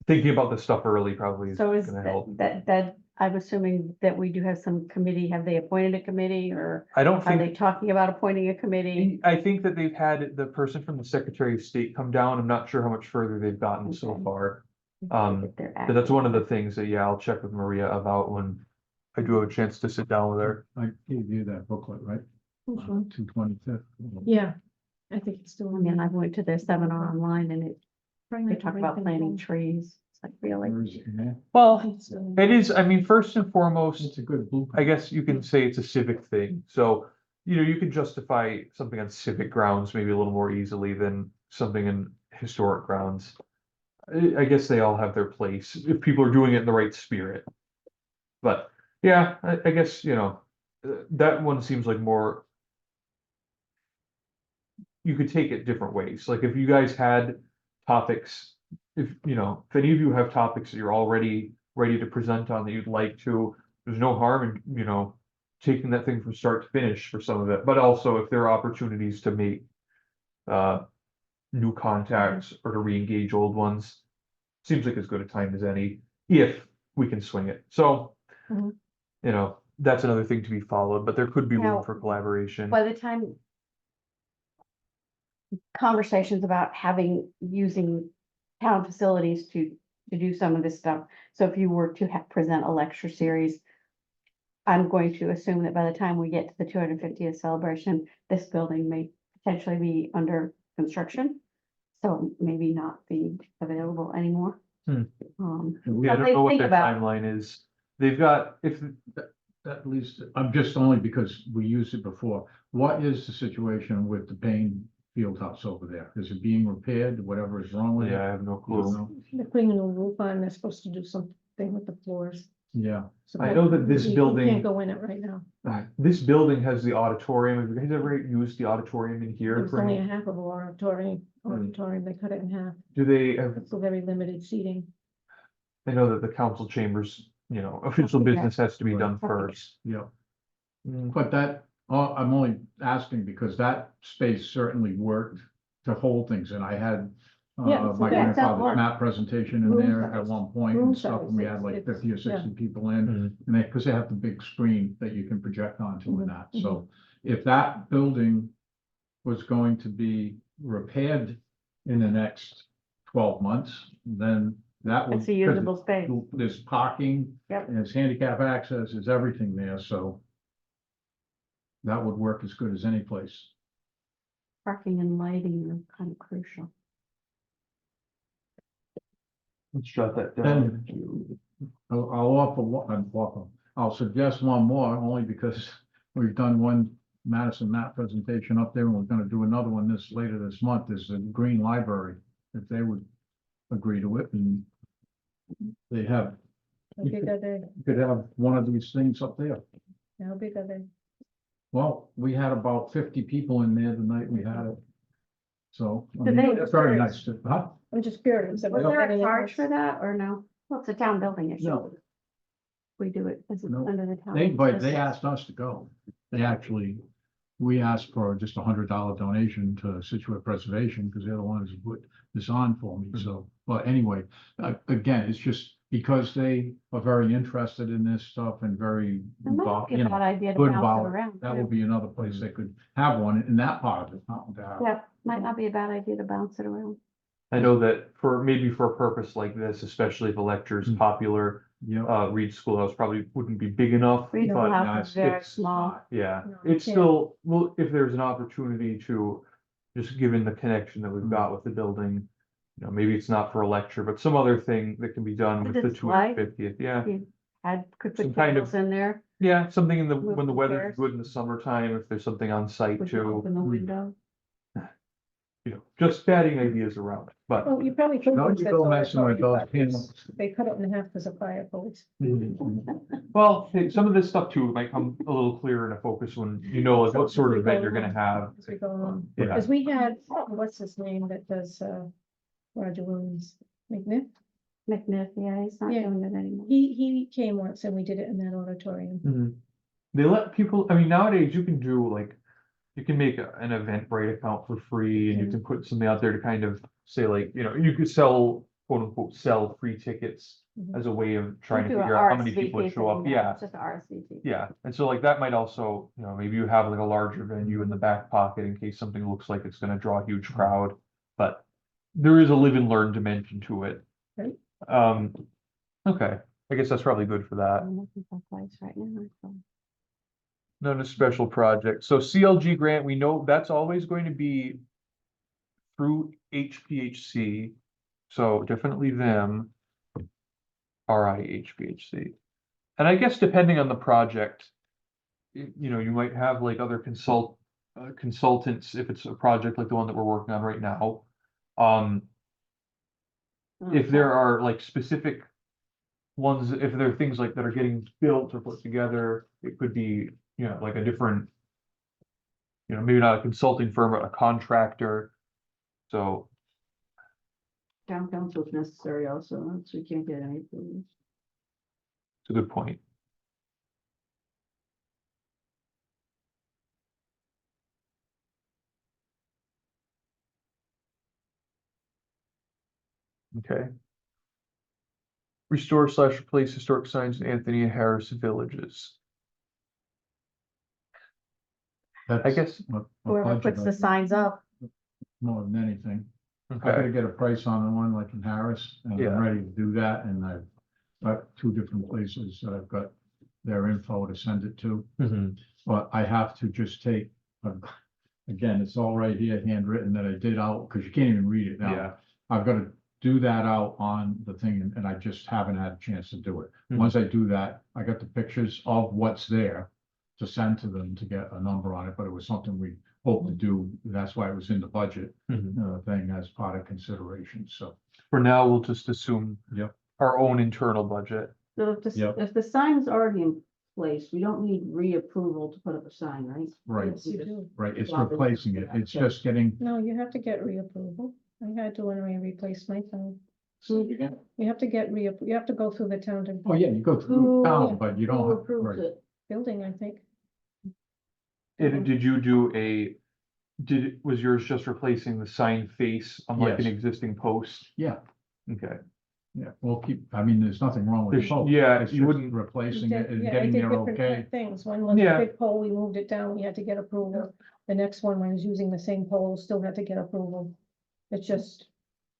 thinking about this stuff early probably is So is gonna help. that, I'm assuming that we do have some committee, have they appointed a committee or I don't are they think, talking about appointing a committee? I think that they've had the person from the Secretary of State come down. I'm not sure how much further they've gotten so Okay. far. If they're But that's active. one of the things that, yeah, I'll check with Maria about when I do have a chance to sit down with her. I gave you that booklet, right? Which one? 225th. Yeah, I think it's still. I mean, I went to their seminar online and they talk about planting trees. It's like, really? Where is it? Yeah, Well, it is, I mean, first and foremost, it's a good blueprint. I guess you can say it's a civic thing, so, you can justify something on civic grounds maybe a little more easily than something in historic grounds. I guess they all have their place, if people are doing it in the right spirit. But, yeah, I guess, that one seems like more. You could take it different ways, like if you guys had topics, if any of you have topics that you're already ready to present on that you'd like to, there's no harm in, taking that thing from start to finish for some of it, but also if there are opportunities to make new contacts or to re-engage old ones, seems like as good a time as any, if we can swing it, so. Mhm. That's another thing to be followed, but there could be Now, room for collaboration. By the time conversations about using town facilities to do some of this stuff. So if you were to present a lecture series, I'm going to assume that by the time we get to the 250th celebration, this building may potentially be under construction. So maybe not be available anymore. Hmm. We Yeah, I something don't know what think their about. timeline is. They've got, if, At least, I'm just only because we used it before. What is the situation with the Bain Field House over there? Is it being repaired? Whatever is wrong with it? yeah, I have no You don't clue. know? They're putting a new roof on, they're supposed to do something with the floors. Yeah, I know that this You building- Can't go in it right now. This building has the auditorium. Have you guys ever used the auditorium in here? It's for only a any- half of an auditorium, they cut it in half, Do they have, it's a very limited seating. I know that the council chambers, official Yeah. business has to be Right. done first. yeah. Mm, But I'm only asking because that space certainly worked to hold things, and I had Yeah, my yeah, that grandfather's worked. map presentation in Room there at size. one point Room and stuff, and we size, had like it's- 50 or 60 people in. mm. And because they have the big screen that you can project onto Mhm, and that, so if that building was going to be repaired in the next 12 months, then that would. It's a usable space. There's parking. Yep. And there's handicap access, there's everything there, so. That would work as good as any place. Parking and lighting are kind of crucial. Let's jot that down. I'll I'll suggest one more, only because we've done one Madison map presentation up there, and we're gonna do another one later this month, is the Green Library. If they would agree to it, and they have, How big are they? you could have one of these things up there. How big are they? Well, we had about 50 people in there the night we had it. So, I Did mean, they- it's very nice to, huh? I'm just curious. Was there a charge for that or no? Well, it's a town building issue. No. We do it as No. under the town. They asked us to go. We asked for just $100 donation to Situate Preservation, because they're the ones who put this on for me, so, but anyway, again, it's just because they are very interested in this stuff and very, It might involved, be a you bad know, idea to good bounce about it it. around. That too. would be another place they could have one in that part of the town to have. Yeah, might not be a bad idea to bounce it around. I know that maybe for a purpose like this, especially if a lecture is Mm. popular, Yeah. Reed Schoolhouse probably wouldn't be big enough. Reed but Schoolhouse no, is very it's small. Yeah, No, it's yeah. still, well, if there's an opportunity to, just given the connection that we've Mm. got with the building. You know, maybe it's not for a lecture, but some other thing that can be done Did with the it slide? 250th, yeah. Could Some put kind of- tables in there, Yeah, something in the, Move when the the weather's chairs. good in the summertime, if there's something on site would you too, open the window? you know, just batting ideas around, but. Oh, you probably could. Don't use you that go messing with oratory, those but panels. They cut it in half as a fireplace. Well, hey, some of this stuff too might come a little clearer into focus when you know like what sort of event you're gonna have. As we go along. Yeah, Because we had, what's his name that does, Roger Williams, McNiff? McNiff, yeah, he's not Yeah. doing it anymore. He came once and we did it in that auditorium. Mhm. They let people, I mean, nowadays you can do like, you can make an Eventbrite account for free and you Mhm. can put something out there to kind of say like, you know, you could sell, quote unquote, sell free tickets Mhm. as a way of trying to Do a figure out how many RSVP people would show up. thing, Yeah. it's just a RSVP. Yeah, and so like that might also, you know, maybe you have like a larger venue in the back pocket in case something looks like it's gonna draw a huge crowd. But there is a live and learn dimension to it. Right. Okay, I guess that's probably good for that. I'm looking for a place right now, so. None of special projects. So CLG grant, we know that's always going to be through HPHC. So definitely them. RIHPHC. And I guess depending on the project, you know, you might have like other consultants if it's a project like the one that we're working on right now. If there are like specific ones, if there are things like that are getting built or put together, it could be, you know, like a different, you know, maybe not a consulting firm, but a contractor. So, Town council is necessary also, so we can't get anything. it's a good point. Okay. Restore / replace historic signs in Anthony and Harris villages. I guess, Whoever puts the signs up, More than anything. I okay, gotta get a price on the one like in Harris, and Yeah. I'm ready to do that, and I've got 2 different places that I've got their info to send it to. Mhm. But I have to just take, again, it's all right here, handwritten that I did out, because you can't even read it now. Yeah. I've got to do that out on the thing, and I just haven't had a chance to do it. Mhm. Once I do that, I got the pictures of what's there to send to them to get a number on it, but it was something we hoped to do. That's why it was in the budget, Mhm. thing as part of consideration, so. For now, we'll just assume. Yep. Our own internal budget. So if the, Yep. if the sign's already in place, we don't need reapproval to put up a sign, right? Right, Yes, you do. right, it's Well, replacing it, it's okay. just getting. No, you have to get reapproval. I had to when I replaced my phone. So you get- You have to get you have to go through the town to Oh, yeah, you go through Who- town, but you Who don't, approves right, it? building, I think. Did you do was yours just replacing the sign face on like an Yes. existing post? yeah, Okay, yeah, we'll keep, I mean, there's nothing wrong with the There's- post. yeah, It's you just wouldn't- replacing it and Yeah, I getting did there different okay. things. One was a Yeah. big pole, we moved it down, we had to get approval. The next one, I was using the same pole, still had to get approval. It's just,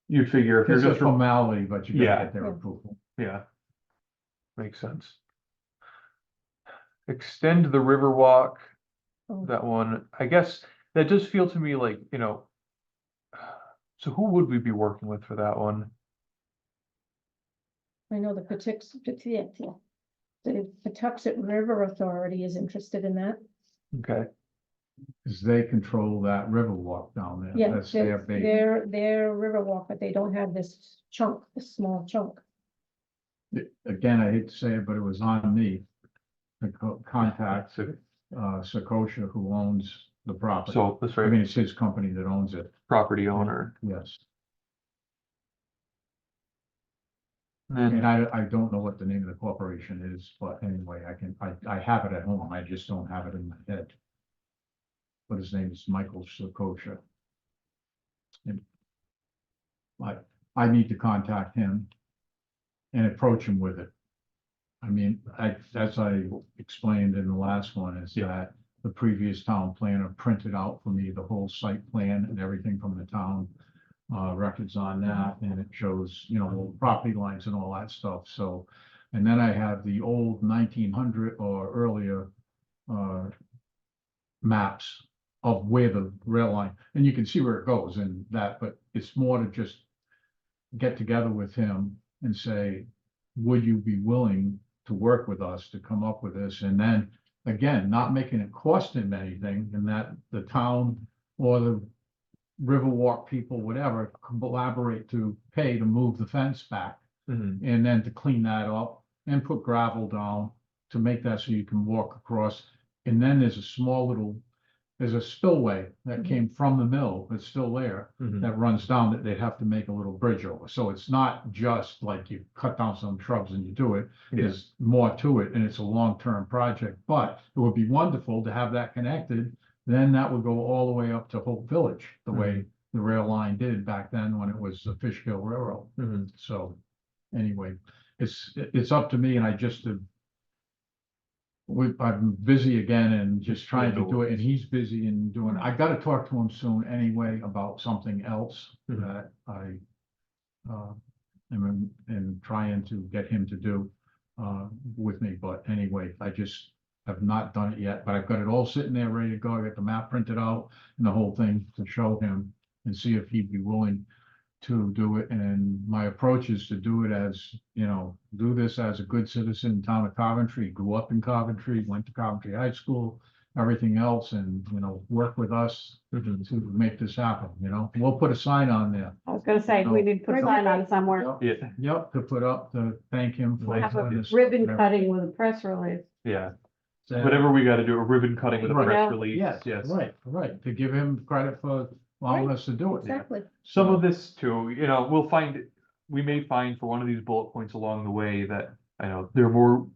you'd figure if you're It's a just, formality, but you Yeah. gotta get their Yeah. approval. yeah. Makes sense. Extend the Riverwalk, oh, that one, I guess, that does feel to me like, you know. So who would we be working with for that one? I know the the Patuxent River Authority is interested in that. Okay, Cause they control that river walk down there. Yeah, That's their baby. they're Riverwalk, but they don't have this chunk, this small chunk. Again, I hate to say it, but it was on me. To contact, so Sakosha, who owns the property. that's I right, mean, it's his company that owns it, property owner, yes. and And then, I don't know what the name of the corporation is, but anyway, I have it at home, I just don't have it in my head. But his name is Michael Sakosha. And I need to contact him. and approach him with it. I mean, as I explained in the last one, is Yeah. that the previous town planner printed out for me the whole site plan and everything from the town. Records on that, and it shows, you know, property lines and all that stuff, so. And then I have the old 1900 or earlier, maps of where the rail line, and you can see where it goes and that, but it's more to just get together with him and say, would you be willing to work with us to come up with this? And then, again, not making it cost him anything, and that the town or the Riverwalk people, whatever, collaborate to pay to move the fence back, Mhm. and then to clean that up and put gravel down to make that so you can walk across. And then there's a small little, there's a spillway that came from the mill that's still there, Mhm. that runs down, that they'd have to make a little bridge over. So it's not just like you cut down some shrubs and you do it. Yeah. There's more to it, and it's a long-term project, but it would be wonderful to have that connected. Then that would go all the way up to Hope Village, the way the rail line did back then when it was the Fishkill Railroad. Mhm. So anyway, it's up to me, and I just I'm busy again and just trying to do it, and he's busy and doing, I gotta talk to him soon anyway about something else Mhm. that I am trying to get him to do with me, but anyway, I just have not done it yet, but I've got it all sitting there ready to go. I got the map printed out and the whole thing to show him and see if he'd be willing to do it. And my approach is to do it as, you know, do this as a good citizen in town of Coventry, grew up in Coventry, went to Coventry High School, everything else, and, you know, work with us Mhm. to make this happen, you know? We'll put a sign on there. I was gonna say, we need to put a sign on somewhere. Yeah, Yep, to put up to thank him for. Have a doing this. ribbon cutting with a press release. yeah, So- whatever we gotta do, a ribbon cutting with a Right. press Yeah. release, Yes, yes. right, to give him credit for allowing Right. us to do it. Exactly. Some of this too, you know, we may find for one of these bullet points along the way that, I know, there are more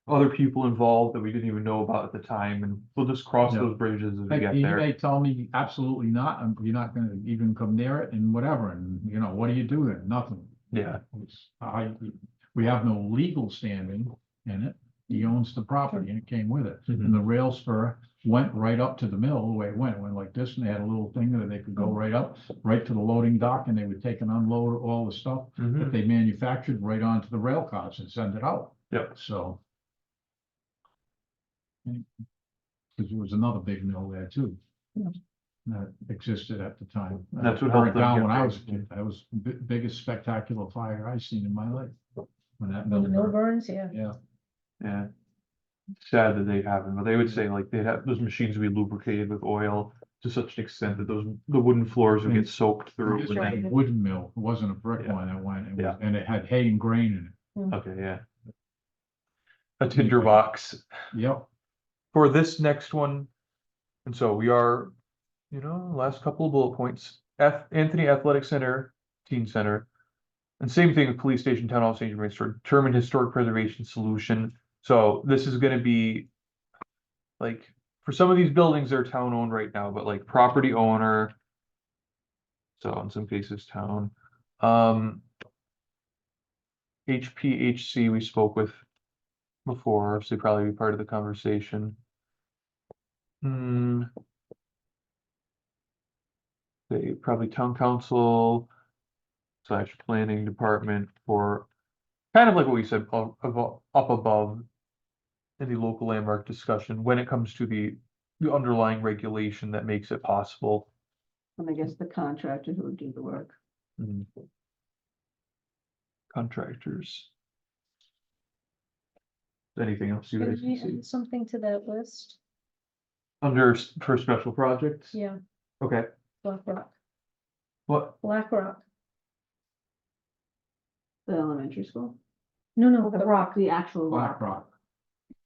other people involved that we didn't even know about at the time, and we'll just cross Yeah. those bridges as we Like, get he there. may tell me absolutely not, and you're not gonna even come near it and whatever, and you know, what do you do then? Nothing. Yeah, We have no legal standing in it. He owns the property and it came with it. Mhm. And the rail spur went right up to the mill, the way it went like this, and they had a little thing that they could go right up, right to the loading dock, and they would take and unload all the stuff that Mhm. they manufactured right onto the rail cars and send it out. Yep. So. Because there was another big mill there too. Yeah. That existed at the time. That's what Burned helped them down get when I there. was a kid. That was the biggest spectacular fire I seen in my life. When that When mill the mill burned. burns, yeah. Yeah, yeah. Sad that they haven't, but they would say like they'd have, those machines would be lubricated with oil to such an extent that the wooden floors would get soaked through. this and was then- a wooden mill. It wasn't a brick Yeah. one that went, it Yeah. was, and it had hay and grain in Okay, yeah. A tinder box. Yep. For this next one, and so we are, you know, last couple of bullet points, Anthony Athletic Center, Teen Center. And same thing with Police Station, Town Hall, St. Germain, for determined historic preservation solution. So this is gonna be like, for some of these buildings, they're town owned right now, but like property owner. So in some cases, town. HPHC we spoke with before, so they probably be part of the conversation. They probably town council / planning department for kind of like what we said, up above in the local landmark discussion, when it comes to the underlying regulation that makes it possible. And I guess the contractor who would do the work. Mhm. Contractors. Anything else you Can guys we see add something to that list? for special projects? Yeah, Okay, Black Rock, what, Black Rock. The elementary school, No, The the rock. the actual Black rock. Rock.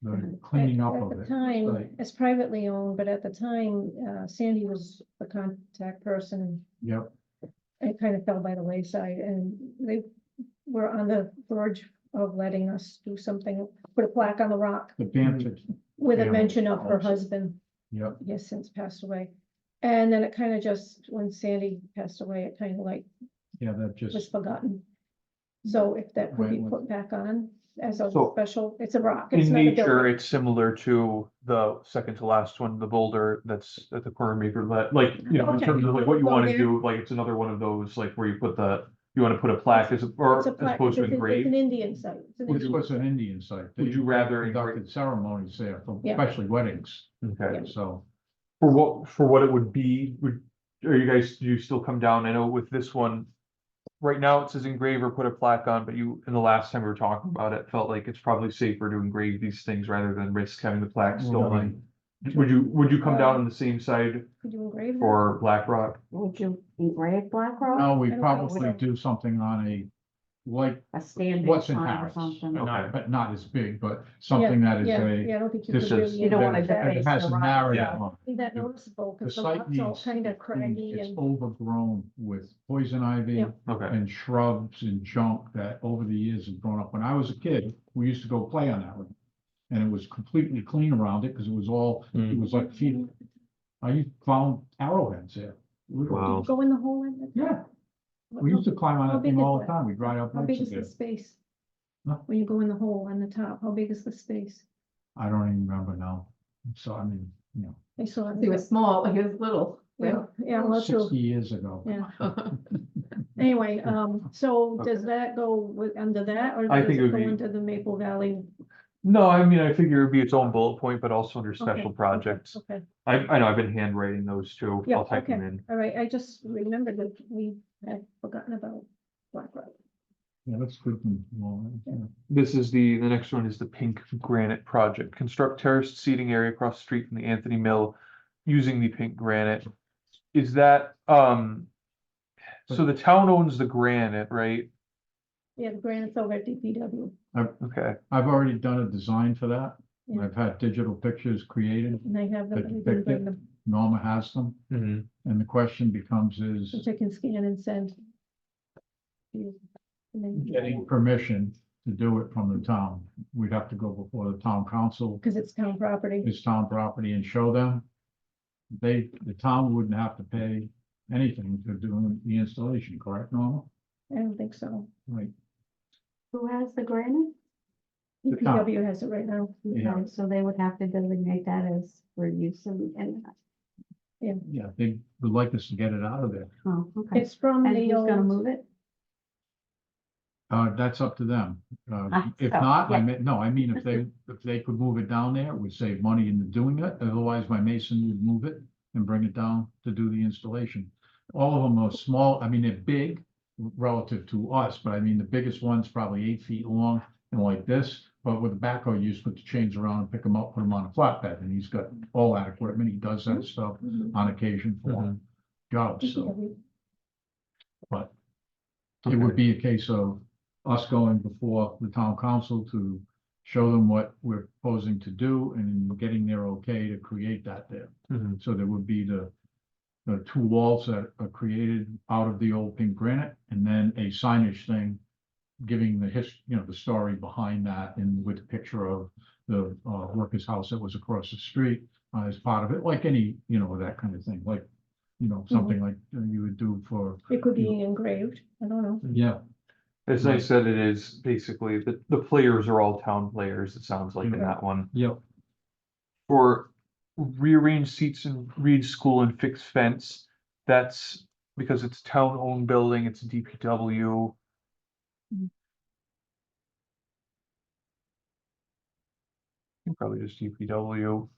The cleaning up At of the it. time, Right. it's privately owned, but at the time, Sandy was the contact person. Yep, It kind of fell by the wayside, and they were on the verge of letting us do something, put a plaque on the rock the Bantry, with a family mention of her owns it. husband. yep, He has since passed away. And then it kind of just, when Sandy passed away, it kind of like yeah, that was just, forgotten. So if that could be Right, put back on as a So, special, it's a rock. it's In not a nature, building. it's similar to the second to last one, the boulder that's at the corner maker, like, you know, in Okay. terms of like what you Go wanna there. do, like, it's another one of those, like, where you put you wanna put a plaque as, or It's a as plaque, opposed to it's an engrave. Indian site. It's an Which Indian- was an Indian site. Would you They rather conducted ceremonies there, Yeah. especially weddings, Okay, so. for what it would be, are you guys, do you still come down? I know with this one. Right now, it says engrave or put a plaque on, but in the last time we were talking about it, felt like it's probably safer to engrave these things rather than risk having the plaque stolen. Would you come down on the same side Could you engrave that? for Black Rock? Would you engrave Black Rock? No, we I don't probably think so. do something on a, like, A standing what's in sign or Harris, something? but not as big, but something that is Yeah, a. yeah, I don't think you This could is. really. You don't wanna engrave that. deface It has the a rock. narrative Yeah. on it. See that noticeable, The because the site rock's all needs. kind of craggy It's and, overgrown with poison ivy. Yeah. Okay, And shrubs and junk that over the years has grown up. When I was a kid, we used to go play on that one. And it was completely clean around it because it was all, it was like feet. I found arrowheads there. Wow. go in the hole in it. Yeah, we used to climb on How that big thing is all the that? time. We'd ride up How big bikes is the there. space? No. When you go in the hole on the top, how big is the space? I don't even remember now. So I mean, I saw it. He was small, he was little. Yeah, yeah, well, true. 60 years ago. Yeah. Anyway, so does that go under that, or I does think it it would go be- into the Maple Valley? no, I mean, I figure it'd be its own bullet point, but also under Okay, special okay, projects. Okay, I know I've been handwriting those too, Yeah, I'll type them okay. in. all right, I just remembered that we had forgotten about Black Rock. Yeah, that's good. This is the next one is the Pink Granite Project. Construct terraced seating area across the street from the Anthony Mill using the pink granite. Is that, so the town owns the granite, right? Yeah, the grants over at DPW, Okay, I've already done a design for that. Yeah. I've had digital pictures created. and I have them, That I didn't depict bring it. them, Norma has them. mhm. And the question becomes which is I can scan and send. And then- getting permission to do it from the town. We'd have to go before the town council, Cause it's town property. it's town property, and show them. The town wouldn't have to pay anything to do the installation, correct, Norma? I don't think so. Right. Who has the granite? The town. DPW has it right now. Yeah. Okay, so they would have to designate that as for use and, Yeah, they would like us to get it out of there. oh, okay. It's from And the who's gonna old, move it? That's up to them. If so, not, yeah. I mean, if they could move it down there, it would save money in doing it. Otherwise, my mason would move it and bring it down to do the installation. All of them are small, I mean, they're big relative to us, but I mean, the biggest one's probably 8 feet long and like this. But with the backhoe, you just put the chains around and pick them up, put them on a flatbed, and he's got all that equipment. He does that stuff on occasion for Mhm. jobs, so. DPW. But it would be a case of us going before the town council to show them what we're proposing to do and getting their okay to create that there. Mhm. So there would be the two walls that are created out of the old pink granite, and then a signage thing giving the story behind that, and with the picture of the workers' house that was across the street as part of it, like any, that kind of thing, like, something like you would do for, It could be engraved, I don't know. yeah. It's nice that it is basically, the players are all town players, it sounds like in that one. Yep. For rearrange seats in Reed School and fix fence, that's because it's town-owned building, it's DPW. Probably just DPW.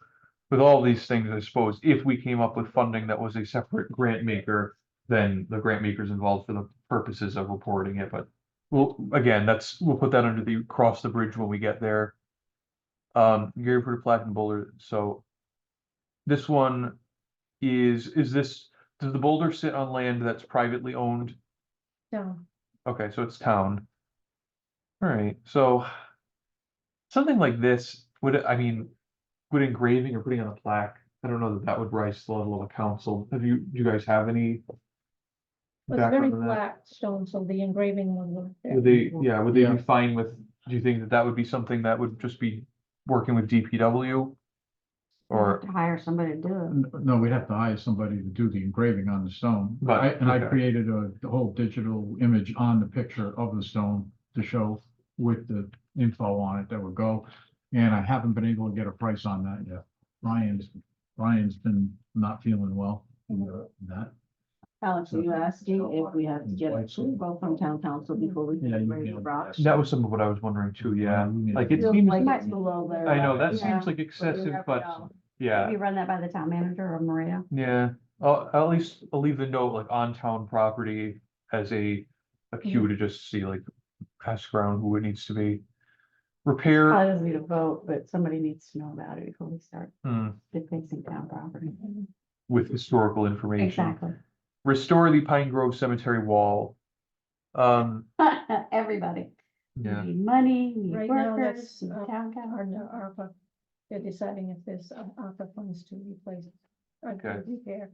With all these things, I suppose, if we came up with funding that was a separate grant maker, then the grant maker's involved for the purposes of reporting it, but. Well, again, we'll put that under cross the bridge when we get there. Gary put a plaque in Boulder, so. This one is does the boulder sit on land that's privately owned? No, Okay, so it's town. Alright, so. Something like this, would engraving or putting on a plaque, I don't know that would rise to the level of a council. Do you guys have any? it's very background on that? flat stone, so the engraving will work there. Would they Yeah. be fine with, do you think that would be something that would just be working with DPW? Or, To hire somebody to do it. No, we'd have to hire somebody to do the engraving on the stone. But, I okay. created the whole digital image on the picture of the stone to show with the info on it that would go. And I haven't been able to get a price on that yet. Ryan's been not feeling well. That, Alex, are you asking if we have to get approval from town council before we Yeah, can you raise the can. rocks? That was some of what I was wondering too, yeah, like it Feels seems, like I it's below their. know, that Yeah. seems like excessive, but yeah. Maybe run that by the town manager or Maria. Yeah, I'll at least, I'll leave the note like on town property as a queue to just see like ask around who it needs to be. Repair, Probably doesn't need a vote, but somebody needs to know about it before we start hmm, fixing town property. with historical information. Exactly. Restore the Pine Grove Cemetery wall. Everybody. Yeah, Need money, need Right now, workers, that's, need town Our, council. ARPA, they're deciding if there's ARPA funds to replace. Or to Okay. repair,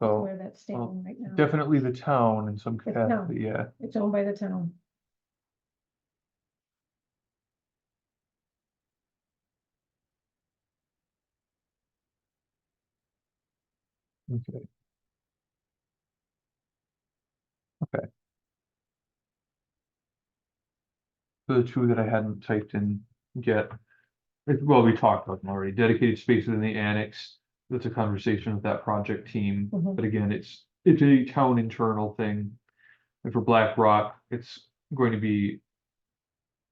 so where that's standing right now. definitely the town in some town. capacity, yeah. It's owned by the town. Okay. Okay. The two that I hadn't typed in yet. Well, we talked about them already. Dedicated spaces in the annex. That's a conversation with that project team. Mhm. But again, it's a town internal thing. And for Black Rock, it's going to be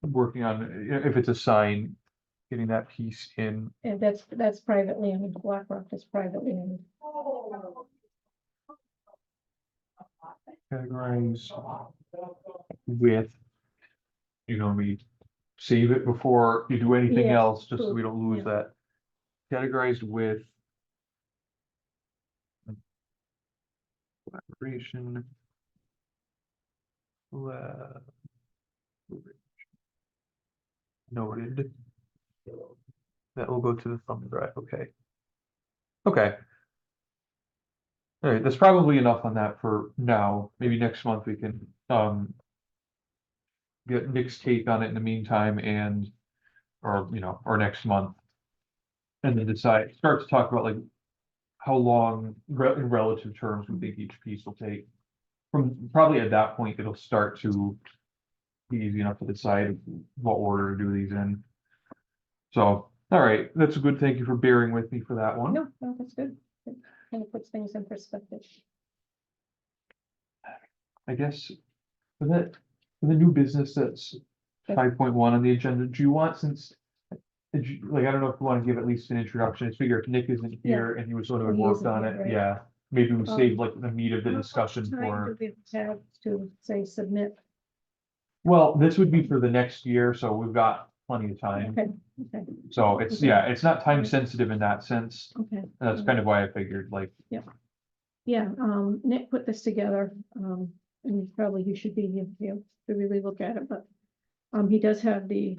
working on, if it's a sign, getting that piece in. And that's privately owned. BlackRock is privately owned. Categorize with, we save it before you do anything Yes, else, just so we don't lose yeah. that. Categorized with collaboration. Noted. That will go to the thumb drive, okay. Okay. All right, that's probably enough on that for now. Maybe next month we can, get Nick's take on it in the meantime and, or next month. And then start to talk about like how long, in relative terms, we think each piece will take. From probably at that point, it'll start to be easy enough to decide what order to do these in. So, all right, that's a good, thank you for bearing with me for that one. No, that's good. It kind of puts things in perspective. I guess for the new business that's Yes. 5.1 on the agenda, do you want, like, I don't know if you want to give at least an introduction. I figure if Nick isn't here and he was sort of He worked isn't on here, it, right. yeah, maybe we save Um, like the meat of the discussion Time for. do we have to say submit? Well, this would be for the next year, so we've got plenty of time. Okay, okay, So it's, Okay. yeah, it's not time sensitive in that sense. okay. That's kind of why I figured, like, Yeah, Nick put this together, and probably he should be here to really look at it, but, he does have the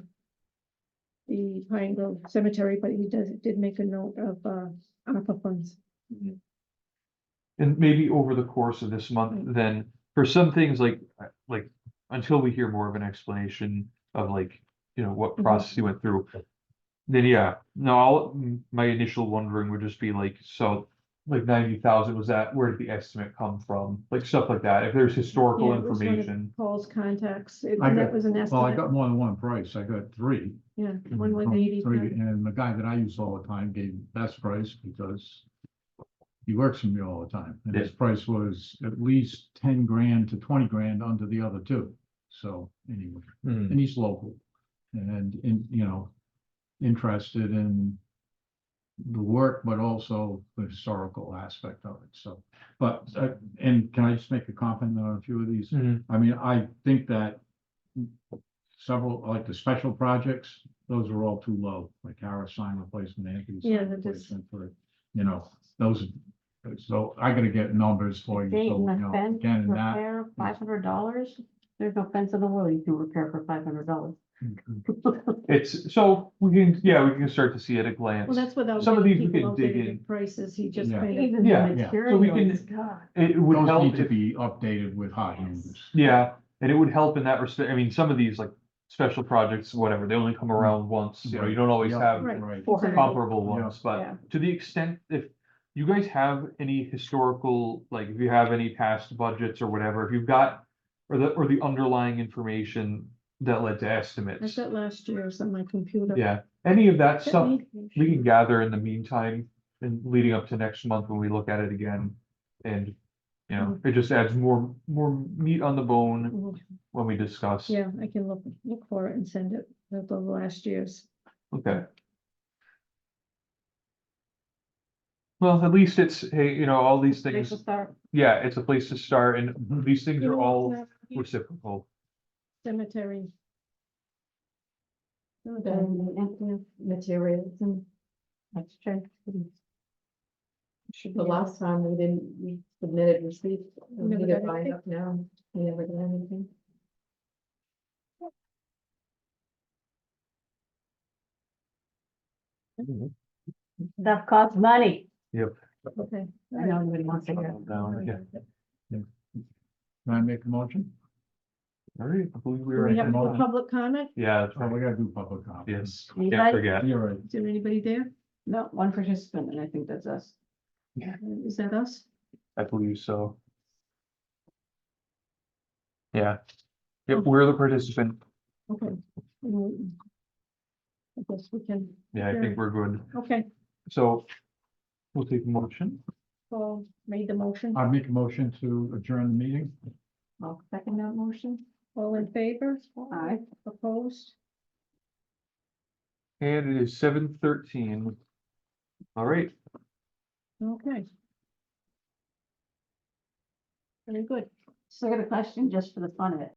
Pine Grove Cemetery, but he did make a note of, ARPA funds. and maybe over the course of this month, Right. then for some things like, until we hear more of an explanation of like, what Mhm. process he went through. Then, yeah, no, my initial wondering would just be like, so like 90,000, was that, where did the estimate come from? Like stuff like that. If there's historical Yeah, it was one of information. Paul's contacts, and I that got- was an Well, I estimate, got more than one price. I got three. yeah, one was from 80. three, and the guy that I use all the time gave best price because he works for me all the time. And his price was at least 10 grand to 20 grand under the other two. So anyway, Hmm. and he's local and interested in the work, but also the historical aspect of it. So, but, and can I just make a comment on a few of these? Mhm. I mean, I think that several, like the special projects, those are all too low, like Harris sign replacement, Anthony Yeah, sign they're just- replacement for, those. So I gotta get numbers for you. Gate So, and the fence again, and that, repair, $500. There's no fence in the world you can repair for $500. It's, so we can start to see at a glance. Well, that's without. Some of giving these we people can dig updated in. Prices, he just Yeah. kind of, Even Yeah, the yeah. So we materials, can- God. It would those help need to if, be updated with hot numbers. yeah, and it would help in that respect. I mean, some of these like special projects, whatever, they only come around once, you don't always Yeah. have Right. Right. 400. comparable Yeah. ones, Yeah. but to the extent, if you guys have any historical, like if you have any past budgets or whatever, if you've got, or the underlying information, that led to I estimates. got last year's on my computer. Yeah, any of that Let stuff me- we can gather in the meantime and leading up to next month when we look at it again. And, you know, it just adds more meat on the bone Mhm. when we discuss. Yeah, I can look for it and send it, the last year's. Okay. Well, at least it's, hey, you know, all these Place things, to start. yeah, it's a place to start and these things You are know, all yeah, reciprocal. Cemetery. The materials and extra. Should The be last time we submitted receipts, we Never need to got find anything? up now, we never got anything. Stuff costs money. Okay. I know everybody wants to hear. Down, yeah. Can I make a motion? All right, I believe we Do were. we have Right. a public comment? Yeah, that's Oh, right. we gotta do public comment. Yes, can't Anybody? forget. You're right. Is there anybody there? No, one participant, and I think that's us. Is that us? I believe so. Yeah. Yep, we're the participant. Okay. I guess we can, Yeah, I think we're good. okay, So we'll take a motion. Paul made the motion. I make a motion to adjourn the meeting. I'll second that motion. All in favor? Aye. Opposed? And it is 7:13. All right, Okay. Very good. So I got a question just for the fun of it.